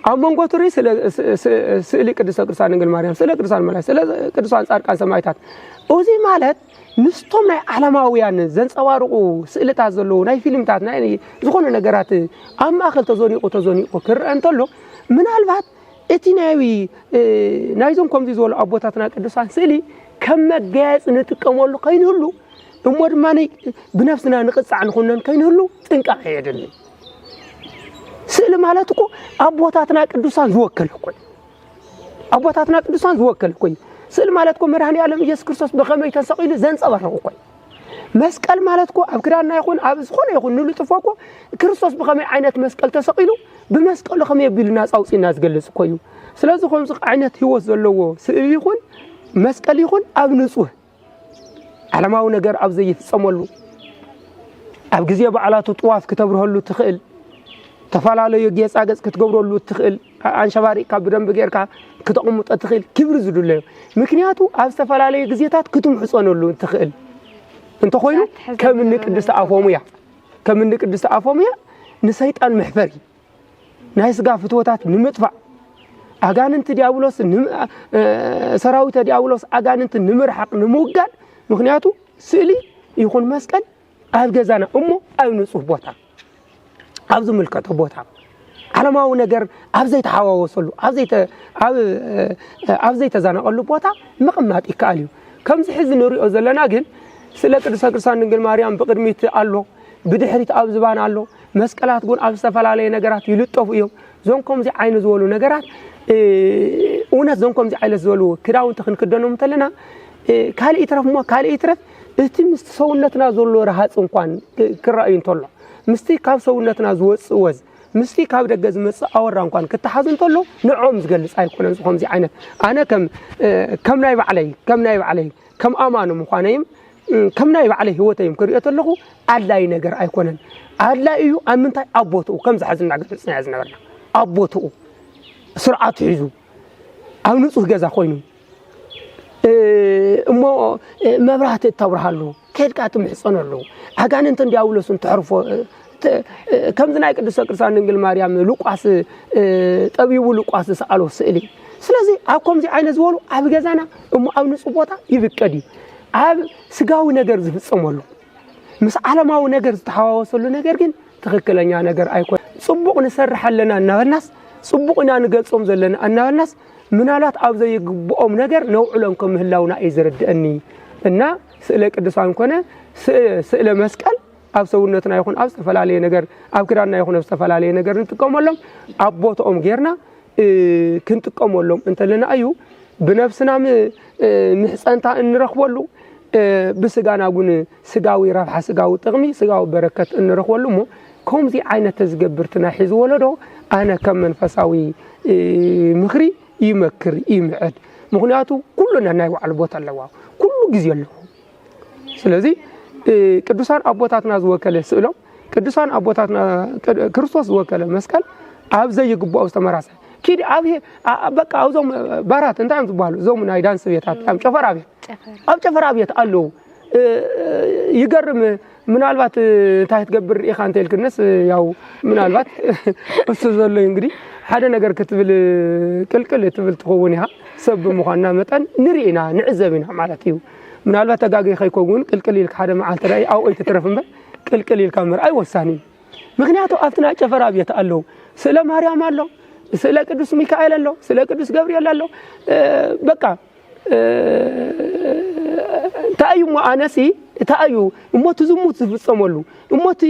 أمانغو تري سلا كدسا كرسان نقل مريم سلا كرسان ملاي سلا كرسان صار كان سمايتات أوزي مالت نستوم ناي علماويان زنس أوارقو سلا تازلو ناي فيلم تات ناي زخون نجارات أما أخل تزوني وكر أنتلو من هالبعد اتناوي نايزون كم زول أبوتاتنا كدسان سلي كم جاز نتكمل قين هلو أمور ماني بنفسنا نقص عن خنن كين هلو تنقع يدلني سئل مالتكو أبوتاتنا قدوسان زوكل كوي أبوتاتنا قدوسان زوكل كوي سئل مالتكو مرهني عالم يسوع كريستوس بخمي تنسقيل زنص أبرقو كوي مسكال مالتكو أبكرنا يكون أبزخون يكون نلو تفوقو كريستوس بخمي عينات مسكال تنسقيلو بمسكال خمي يبيل الناس أو الناس جلس كويو سلازو خمسق عينات هوس زلوا سئل يكون مسكال يكون أبنسوه على ما هو نجار أبزي يفصملوا أبجزية بعلاته طواف كتبره له تخيل تفعل على يجيس أجز كتجبره له تخيل عن شباري كبرم بجيرك كتقوم تخيل كبر زدوا له مكنياته أبز تفعل على يجزيتات كتوم حصان له تخيل أنت خوينه كم منك قدست أفهمية نسيت أن محفري نايس قافة وتات نمدفع أجان أنت ديابولوس سراوي تديابولوس أجان أنت نمر حق نموجد مخنياتو سئلي يكون مسكن أبجزانا أمه أو نصف بوتا أبزم الكتب بوتا على ما هو نجر أبزيت حوا وصلوا أبزيت زانا قالوا بوتا مقمات إكاليو كم زحز نوري أزلنا جن سلك السكرسان نقول مريم بقدميت الله بدحريت أبزبان الله مسكلات قول أبستفل عليه نجارات يلطفوا يوم زونكم زي عين زولو نجارات وناس زونكم زي عيل زولو كراون تخن كدنهم تلنا كالي يترف استي مستسونتنا زولو رهاص انكوان كراين تولو مستي كاب سونتنا زوز مستي كاب دغز مص اورا انكوان كتحازن تولو نعوم زغلص ايكونن زخوم زي عينت انا كم نايب علي كم امانو مخانيم كم نايب علي هوتيم كريتلخو አላይ ነገር አይኮነን አላዩ አምንታይ አቦቱ ከም ዝሐዝና ገጽ ያዝነበርና አቦቱ ስርዓት ይዙ ኣብ ንጹህ ገዛ ኮይኑ እሞ መብራህት ተብርሃሉ ከድቃት ምሕጸነሉ አጋንንት እንዲያውለሱን ተርፎ ከም ዝናይ ቅዱስ ቅዱሳን ድንግል ማርያም ሉቃስ ጠቢቡ ሉቃስ ሰአሎ ስእሊ ስለዚህ አኮም ዚ አይነ ዝወሉ ኣብ ገዛና እሞ ኣብ ንጹህ ቦታ ይብቀዲ ኣብ ስጋዊ ነገር ዝፍጸመሉ مس علماو ነገር ዝተሐዋወሰሉ ነገር ግን ትክክለኛ ነገር አይኮን ጽቡቅ ንሰርሐለና እናበልናስ ጽቡቅና ንገልጾም ዘለና እናበልናስ ምናላት ኣብ ዘይግብኦም ነገር ነውዕሎም ከምህላውና ይዝርድእኒ እና ስእለ ቅዱሳን ኮነ ስእለ መስቀል ኣብ ሰውነትና ይኹን ኣብ ተፈላለየ ነገር ኣብ ክዳንና ይኹን ኣብ ተፈላለየ ነገር እንጥቀመሎም ኣብ ቦታኦም ጌርና ክንጥቀመሎም እንተለና እዩ ብነፍስና ምሕጸንታ እንረኽበሉ بسجانا قون سجاوي رفح سجاو تغمي سجاو بركة النرخوالو مو كم زي عينة تزجبرتنا حزولدو أنا كم من فساوي مخري يمكر يمعد ምክንያቱ ኩሉና ናይ ባዕሉ ቦታ ኣለዋ ኩሉ ግዜ ኣለዎ ስለዚህ ቅዱሳን አቦታትና ዝወከለ ስእሎም ቅዱሳን አቦታትና ክርስቶስ ዝወከለ መስቀል ኣብ ዘይግባው ዝተመራሰ كيد أبيه بقى أوزم بارات أنت عم تبالو زوم نايدان سويتات عم شفر أبيه أب شفر أبيه تقلو يقرم من الوقت تحت قبر إخان تلك الناس ياو من الوقت أستاذ الله ينقدي هذا نجار كتب كل تبل تخونها سب مخنا متن نرينا نعزبنا مالتيو من الوقت تجاجي خيكون كل لك هذا مع تراي أو أي تترفم كل الكاميرا أي وساني مغنياتو أفتنا شفر أبيه تقلو سلام مريم الله سلا قدوس ميكائيل الله سلا قدوس جبريل الله بقى تأيو مؤنسي تأيو موت زموت فصمولو موت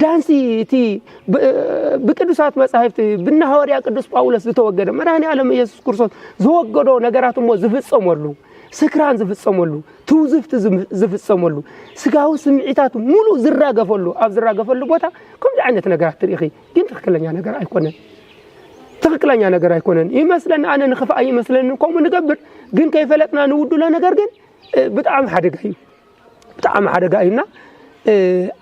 دانسي تي بقدوسات مصاحفت بالنهاريا قدوس باولس زتوغد مراني عالم يسوع كريستوس زوغدو نغرات مو زفصمولو سكران زفصمولو توزفت زفصمولو سغاو سمعيتات مولو زراغفلو اب زراغفلو بوتا كم عينت نغرات تريخي ግን ትክክለኛ ነገር አይኮነን تخكلانيا نجار يكونن يمثلنا أنا نخف أي مثلنا نقوم نجبر جن كيف لقنا نود ولا نجار جن بتعم حدا جاي بتعم حدا جاينا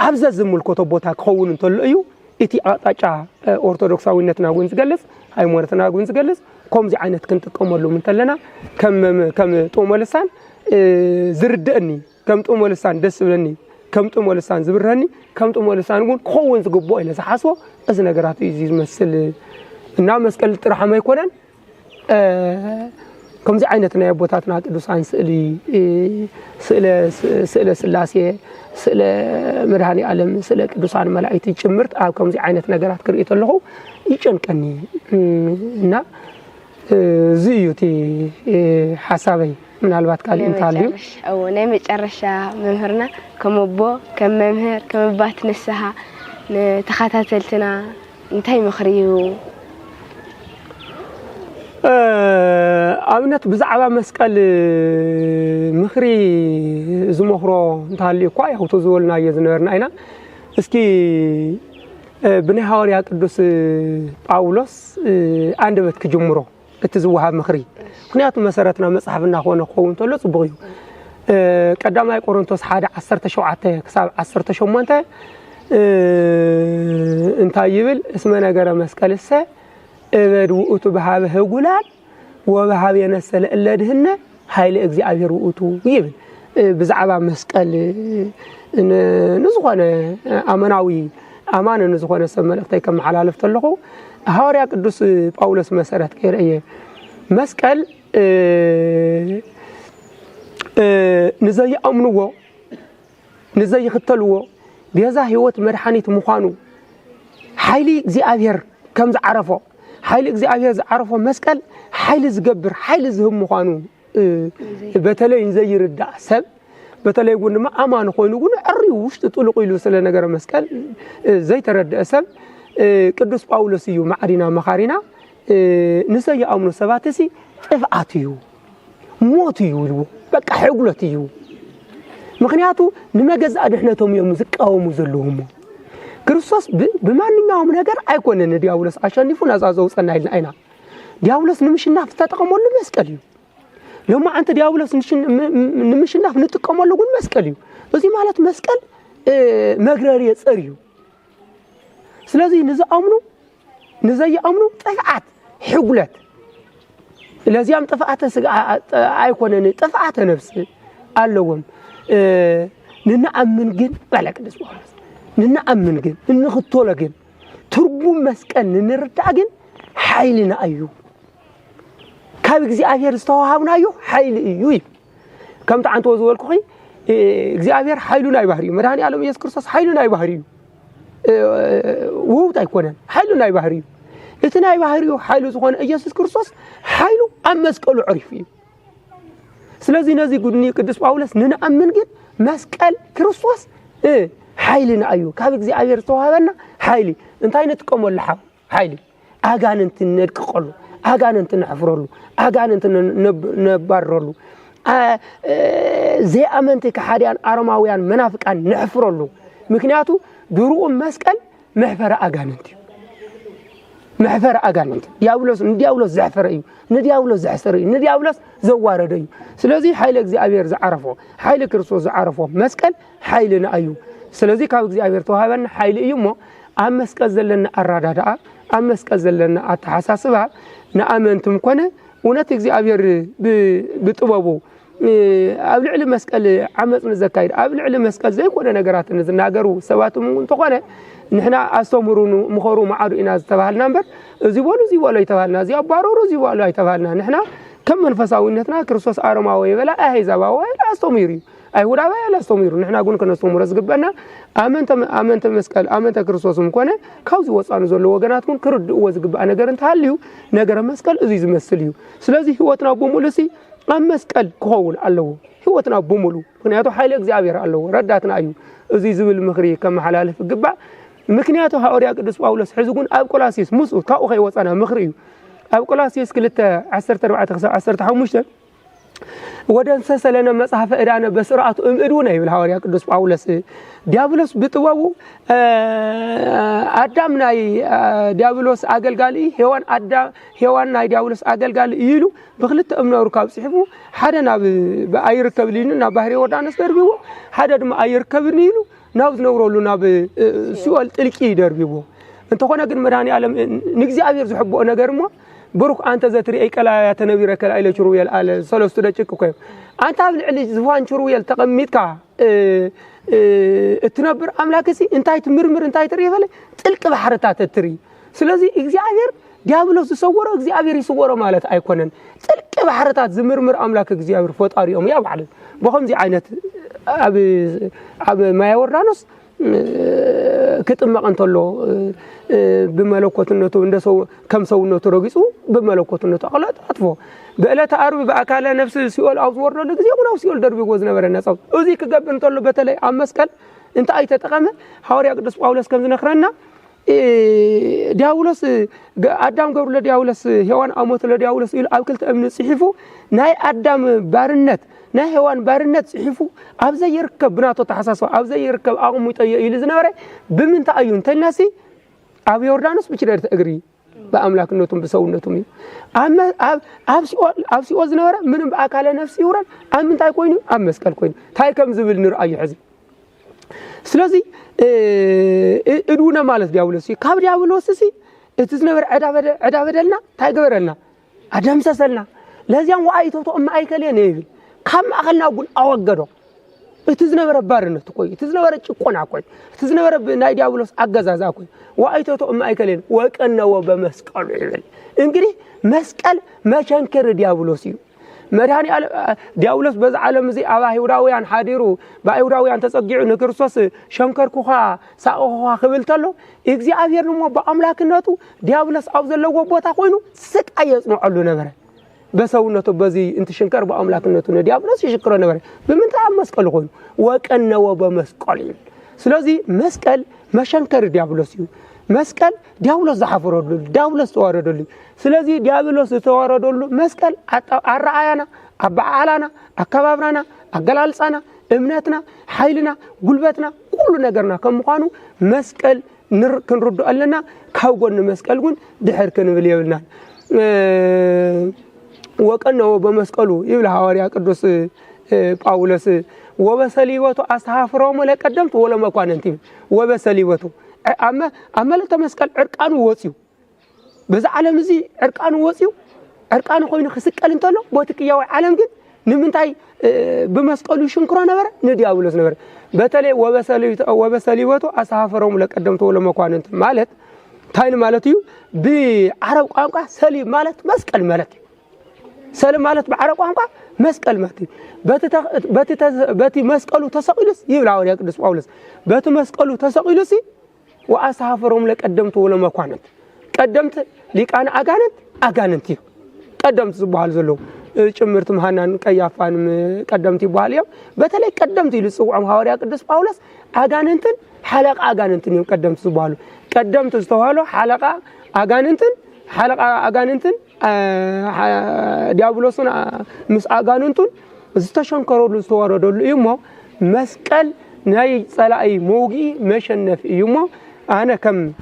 أبزز الملكوت بوتها خون طلعيو إتي أتاجع أرثوذكس أو النت ناقونز جلس هاي مرة ناقونز جلس كم زي عينت كنت كملو من تلنا كم توم لسان زردني كم توم لسان دسبلني كم توم لسان زبرني كم توم لسان يقول خون زجبوا إلى زحاسوا إذا نجارات يجي مثل النام مسكال ترحمه يكونن كم زي عينتنا يا بوتاتنا قدوسان سئل سلاسي سئل مرهاني عالم سئل قدوسان ملائكه ጭምርት አብ كم زي عينت ነገራት ክሪእት ኣለኹ ይጨንቀኒ እና ዝዩቲ ሐሳበይ ምናልባት ካል እንታልዩ او ናይ መጨረሻ መምህርና ከመቦ ከመምህር ከመባት ንስሓ ተኸታተልትና እንታይ ምኽሪዩ أبنت بزعبة مسكال مخري زمخرو نتعلي قوي أو تزولنا يزنورنا أينا اسكي بنهاري قدوس باولوس عندبت كجمرو التزوها مخري خنياتو مسارتنا مصحفنا خونا خوون تولو صبغيو قداماي قرنطوس 17 كساب 18 انتا يبل اسمه نجار مسكال السا أبد وقتو بهذا هقولان وبهذا ينسل إلا دهنا هاي الأجزاء وقتو يبل بزعبة مسكال نزخنا أمانوي أمانة نزخنا سملك تيكم على لفتلقو هاريا قدوس باولس مسارات كيرية مسكال نزاي أمنوه نزاي ختلوه بهذا هيوت مرحاني مخانو حيلي زي كم زعرفه حيل إجزاء عرفوا مسكال حيل زجبر حيل زهم مخانو بتلاقي زي رد سب بتلاقي يقول ما أمان خوينو يقول أريوش تطلق يلو سلا نجار مسكال زي ترد سب قدوس باولوس يو معرنا مخارنا نسي أمنو سباتسي إفعاتيو موتيو بقى حقلتيو مخنياتو نمجز أدحنتهم يوم زكاو مزلهم كريستوس بمانኛውም ነገር አይቆነን ዲያብሎስ አሸንፉን አዛዘው ጸናይል አይና ዲያብሎስ ንምሽናፍ ተጠቀመሉ መስቀልዩ ለማ አንተ ዲያብሎስ ንምሽናፍ ንጥቀመሉ ግን መስቀልዩ እዚ ማለት መስቀል መግረሪ የጸርዩ ስለዚህ ንዘይ አምኑ ጥፋት ሕጉለት ለዚያም ጥፋት አይቆነን ጥፋት ነፍስ አለውም ንናአምን ግን ባለቅዱስ ጳውሎስ ننأمن جن نخطوله جن تربو مسكن نرتع جن حيلنا أيو كابك زي أفير استوهاونا أيو حيل أيوي كم تعانت وزوال كوي زي أفير حيلنا يبهري مراني على ميز كرساس حيلنا يبهري وهو تايكونا حيلنا يبهري إتنا يبهري حيل زخون إيسوس كرساس حيلو أمسكلو عرفي سلازي نازي قدني قدس باولس ننأمن جن مسكال كرساس حيلنا أيو كابك زي أفير استوهاونا حيلي انت هاي نتقوم ولا حيلي أجان انت نتقلو أجان انت نحفرلو أجان انت نبررلو زي أمنتك حاليا أرماويان منافقان نحفرلو مكنياتو دروء مسكال محفرة أجان انت محفر أجاننت نديابلوس زعفريو نديابلوس زحسريو نديابلوس زوارديو سلازي حيلك زي أبير زعرفه حيل كرسوس زعرفه مسكل حيلنا أيو سلازي كابك زي أبير توهابن حيل يومه أم مسكل زلنا الرادة أم مسكل زلنا التحساسبها نأمنتم كونه ونتيجة زي أبير بتوابو قبل علم مسكل عمت من الزكاير قبل علم مسكل زي كونه نجارات نزل ناجرو سواتهم تقونه نحنا أستمرون مخورو معارو إناز تبعنا نمبر زي والو يتبعنا زي أبارو زي والو يتبعنا نحنا كم من فساوينتنا كرسوس أرماوي ولا أهي زباوي لا أستمري أي ولا لا أستمر نحنا قلنا كنا نستمر زقبنا أمنت مسكال أمنت كرسوس مكونه كوزي وصانو زلوا وجناتكم كرد وزقب أنا قرنت هاليو نجار مسكال أزيز مسليو سلازي هو تنابو ملسي أم مسكال كهول الله هو تنابو ملو كنياتو حيلك زعبير الله رداتنا أيو أزيز بالمخري كم حلال في الجبع مكنياتو هؤلاء قدس باولس حزقون أب كلاسيس مسؤول كأو خي وصانا مخريو أب كلاسيس كلتا 10 حمشة ودن سلنا مصحف إيران بسرعة إدونا يبل هؤلاء قدس باولس ديابلوس بتوابو أدم ناي ديابلوس أقل قالي هوان ناي ديابلوس أقل قالي يلو بخلت أمنا ركاب سحبو حدا بأي ركبلين نبهري ودانس دربيو حدا دم أي ركبنيلو ناوز نورولو ناب سؤال تلقي دربيو انت خونا قد مراني عالم نجزي أبير زحبو أنا قرمو بروك أنت ذاتري أي كلا يتنبير كلا إلى شرويل آل سلوستو داتشيكو كيف أنت عبل علي زفان شرويل تقميتك التنبر أملاكسي انتاي تمرمر انتاي تريفالي تلك بحرتات التري سلازي إجزي أبير ديابلوس تصوره إجزي أبير يصوره مالت أيقونن تلك بحرتات زمرمر أملاك إجزي أبير فوت أريهم يا بعلم بخمزي عينات أبي ما يورانوس كتم أنتلو بملكوت النتو إندسو كم سو النتو رجسو بملكوت النتو أغلط أطفو بقلا تعرف بأكال نفس السؤال أو صورنا لك زي أو سؤال دربي وزنا برنا صوت أزي كجب أنتلو بتلي عم مسكال أنت أي تتقامه حواري قدس باولس كم زنخرنا دياولس أدم قبل دياولس هوان أموت لدياولس إلى أكلت أمن صحيفه ناي أدم بارنت ناي هوان بارنت صحيفه أبزا يركب بناتو تحساسه أبزا يركب أغمو يلي زناره بمن تأيون تناسي أبي يوردانوس بشرير تأجري بأملاك النوتم بسوونتهم أما أبسي وزناره من بأكال نفسي وران أم من تاي كوينو أم مسكال كوين تاي كم زبل نر أي حزب سلازي إدونا مالس دياولسي كاب دياولسي إتزنبر عدا بدلنا تاي قبرنا عدم سسلنا لازم وعيتو تو أما أي كليه نيفي كم أخلنا أقول أوجدو إتزنبر بارنة كوي إتزنبر تشكونا كوي إتزنبر بناي دياولس أجازا كوي وعيتو تو أما أي كليه وكأنه وبمسكال إنجلي مسكال ما شنكر دياولسي مرهاني دياولس بز عالم زي أبا هيوراويان حاديرو بأيوراويان تصدقوا نكرسوس شنكر كوها ساقوها خبلتلو إجزي أبير نمو بأملاك الناتو دياولس أفضل لو بوتا خوينو سك أيزنو علو نبره بس هو الناتو بزي انت شنكر بأملاك الناتو دياولس يشكرو نبره بمنتهى مسكال خوين وكأنه وبمسكالين سلازي مسكال ما شنكر دياولس يو مسكال دياولس زحفرودلو دياولس تواردلو سلازي دياولس تواردلو مسكال الرعايانا أبعالنا أكبابنا أقلالسنا إمنتنا حيلنا قلبتنا كل نجرنا كم قانو مسكال كنرد لنا كوجن مسكال قن دحر كنبليولنا وكأنه بمسكالو يبلع هواريا قدوس باولس وبسليوتو أصحافرهم ولا قدمت ولا ما كان انتي وبسليوتو أما لا تمسكال عرقان ووصيو بس عالم زي عرقان ووصيو عرقان خوين خسقال انتلو بوتك يا عالم جد نمنتاي بمسكالو شنكرا نبر ندياولس نبر بتلي وبسليوتو أصحافرهم ولا قدمت ولا ما كان انت مالت تاين مالتيو بعرب قانقا سليم مالت مسكال مالت سليم مالت بعرب قانقا مسكال ماتي بتي مسكالو تسقيلس يبلع وريا قدس باولس بتي مسكالو تسقيلسي وأصحافرهم لك قدمت ولا ما كانت قدمت ليك أنا أجانتي قدمت زبال زلو جمرت مهانان كيافان قدمتي باليوم بتلي قدمتي لسوق عم هوريا قدس باولس أجانتن حلقة أجانتن يوم قدمت زبالو قدمت زتوالو حلقة أجانتن ديابلوسنا مس أجانتون زتشان كارول زتواردل يومه مسكال ناي صلاعي موجي مشنف يومه أنا كم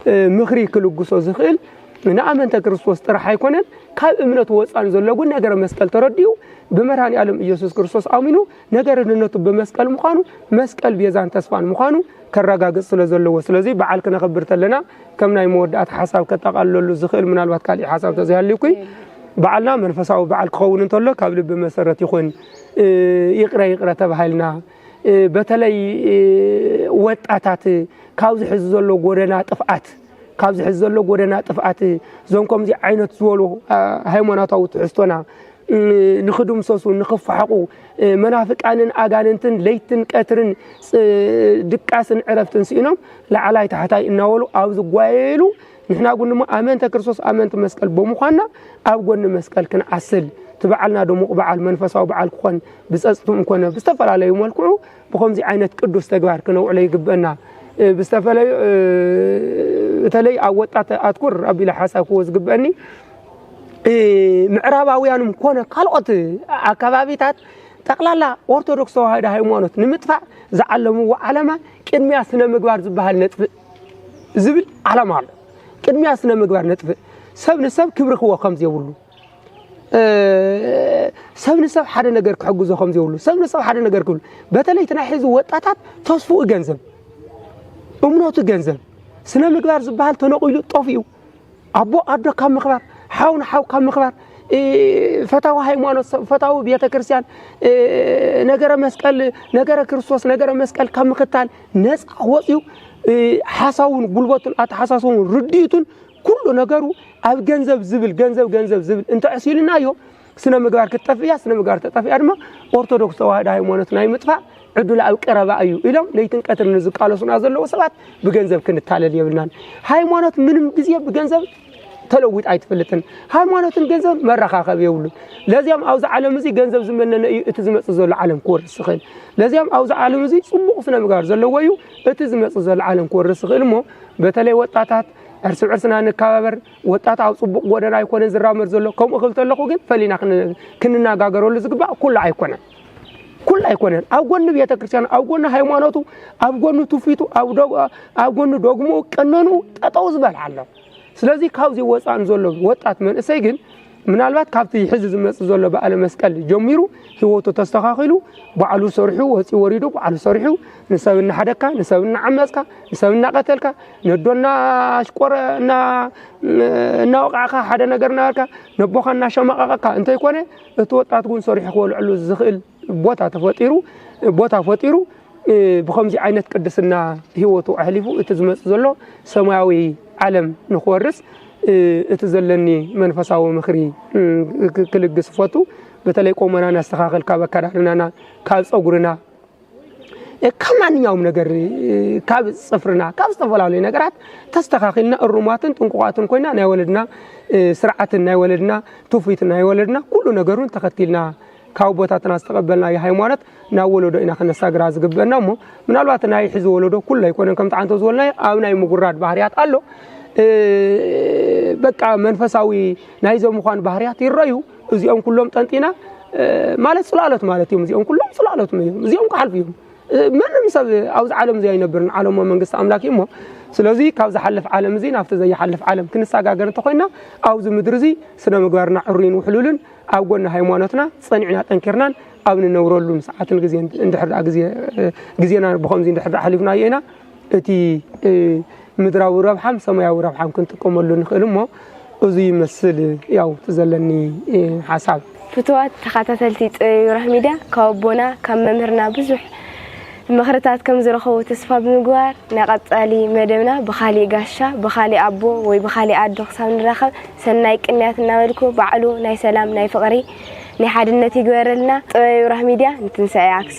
مخري كلجسو زخيل من أمنت كريستوس طرح يكونن كاب أمنة وصان زلقون نجار مسكال ترديو بمرهان عالم يسوع كريستوس آمنو نجار النت بمسكال مخانو مسكال بيزان تسفان مخانو كرجع قصة زلوا سلزي بعالكنا خبرت لنا كم ناي مودات حساب كتقلل زخيل من الوقت كالي حساب تزهليكوي بعلنا من فساو بعل خون انتلا قبل بمسرة يخون يقرأ تبهلنا بتلاي وقتات كاوز حزلوا جورنا طفعت كابز حزلوا جورنا طفعت زونكم زي عينة زولو هاي مناطق تحسنا نخدم سوسو نخف حقو منافق عنن أجاننتن ليتن كترن دكاسن عرفتن سينام لعلاي تحتاي إناولو أوز قويلو نحنا قلنا ما آمنت كرسوس آمنت مسكال بمخنا أو قلنا مسكال كن عسل تبعلنا دمو بعل منفس أو بعل كون بس أصلهم كنا بستفعل عليهم والكعو بخمس عينة قدوس تجوار كانوا عليه جبنا بستفعل تلي أو أذكر أبي لحساب كوز جبني معرباويانم كونه كالوت أكبابيتات تقلالا أرثوذكس هذا هيمانوت نمدفع زعلموا علما كدميا سنة مقبار زبها نطف زبل علما كدميا سنة مقبار نطف سب كبر هو خمس يقولوا سب حدا نجار كحجوزه خمس يقولوا سب حدا نجار كله بتلاقي تنحيز وقتات تصفوا جنزب أمنوت جنزب سنة مقبار زبها تنقيلو طفيو أبو أدرى كم مقبار حاو كم مخبر فتاوى هيمانوت فتاوى بيت كريستيان نجار مسكال نجار كريستوس نجار مسكال كم مختال ناس أخواتيو حاسون قلباتون أتحاسون رديتون كل نجارو أب جنزب زبل أنت أسيلنا يو سنة مقبار كتفيا سنة مقبار تتفيا أرما أرثوذكس هذا هيمانوت ناي مدفع عدول أو قرابة أيو إلهم ليتن كتر نزق على سنة زلوا وسبات بجنزب كنت تعال اليابلان هيمانوت من جزية بجنزب تلويت عيت فلتن هالمانوت الجنزب مرة خابيولو لازم أوزع على مزي جنزب زمننا اتزمت زول العالم كور السخيل لازم أوزع على مزي صمو سنة مقار زلويو اتزمت زول العالم كور السخيل مو بتلاقي وقتات عرسنا نكابر وقتات أو صبو ودنا يكون زرامر زلو كم أخلت الله جن فلينا كنا جاجرول زقبا كل عيكونا أو قلنا بيتا كريستيان أو قلنا هيمانوتو أو قلنا توفيتو أو قلنا دوغمو كننو تتوز بالعالم سلازي كاوزي وصان زولو وطات من اسيغن منالبات كابتي حزز مس زولو بقال مسكال جميرو هيوتو تستخاخلو بعلو سرحو وصي وريدو بعلو سرحو نسبنا حدكا نسبنا عمسكا نسبنا قتلكا ندونا اشقورنا وقعكا حدا نغرناكا نبوخنا شمقاكا انت يكونه اتوطات كون سرح خول علو زخيل بوتا فطيرو بخمسي عينت قدسنا هيوتو احليفو اتزمص زولو سماوي عالم نخورس اتزلني منفساو مخري كلغس فوتو بتلاقي قومنا نستخاخل كابكرنا كاب صغرنا كمانياوم ነገር ካብ ጽፍርና ካብ ዝተፈላልዩ ነገራት ተስተኻኺልና እሩማትን ጥንቁቃትን ኮይና ናይ ወለድና ስርዓትን ናይ ወለድና ትውፊትን ናይ ወለድና ኩሉ ነገሩን ተኸቲልና ካብ ቦታትና ዝተቀበልና የሃይማኖት ናይ ወለዶ ኢና ከነሳግራ ዝግበና ሞ ምናልባት ናይ ሕዚ ወለዶ ኩሉ አይኮነን ከም ታንተ ዝወልና ኣብ ናይ ምጉራድ ባህሪያት ኣሎ በቃ መንፈሳዊ ናይ ዘምዃን ባህሪያት ይረዩ እዚኦም ኩሎም ጠንጢና ማለት ጽላሎት ማለት እዮም እዚኦም ኩሎም ጽላሎት እዮም እዚኦም ከሐልፍ እዮም ምንም ሰብ አውዝ ዓለም ዘይ ነበርን ዓለም መንግስት አምላክ ይሞ ስለዚህ ካብዛ حلف ዓለም እዚ ናፍተ ዘይ حلف ዓለም ክንሳጋገር ተኾይና አውዝ ምድርዚ ስነ ምግባርና ዕሩይን ውሕሉልን ኣብ ጎና ሃይማኖትና ጸኒዕና ጠንኪርናን ኣብ ንነብረሉ ሰዓትን ግዜ እንድሕርዳ ግዜና በኸምዚ እንድሕርዳ حلفنا የና እቲ ምድራዊ ረብሓም ሰማያዊ ረብሓም ክንጥቀመሉ ንኽእል ሞ እዚ ይመስል ያው ተዘለኒ ሓሳብ ፍትዋት ተኻታተልቲ ጥዩራህ ሚድያ ካብቦና ካብ መምህርና ብዙሕ مخرتات كم زرخو تسفى بمقوار نقطالي مدمنا بخالي قاشا بخالي أبو وي بخالي أدوخ سامن رخب سنايك إنيات ناولكو بعلو ناي سلام ناي فقري ناي حاد النتي قوير لنا طوي ورح ميديا نتنسى عكس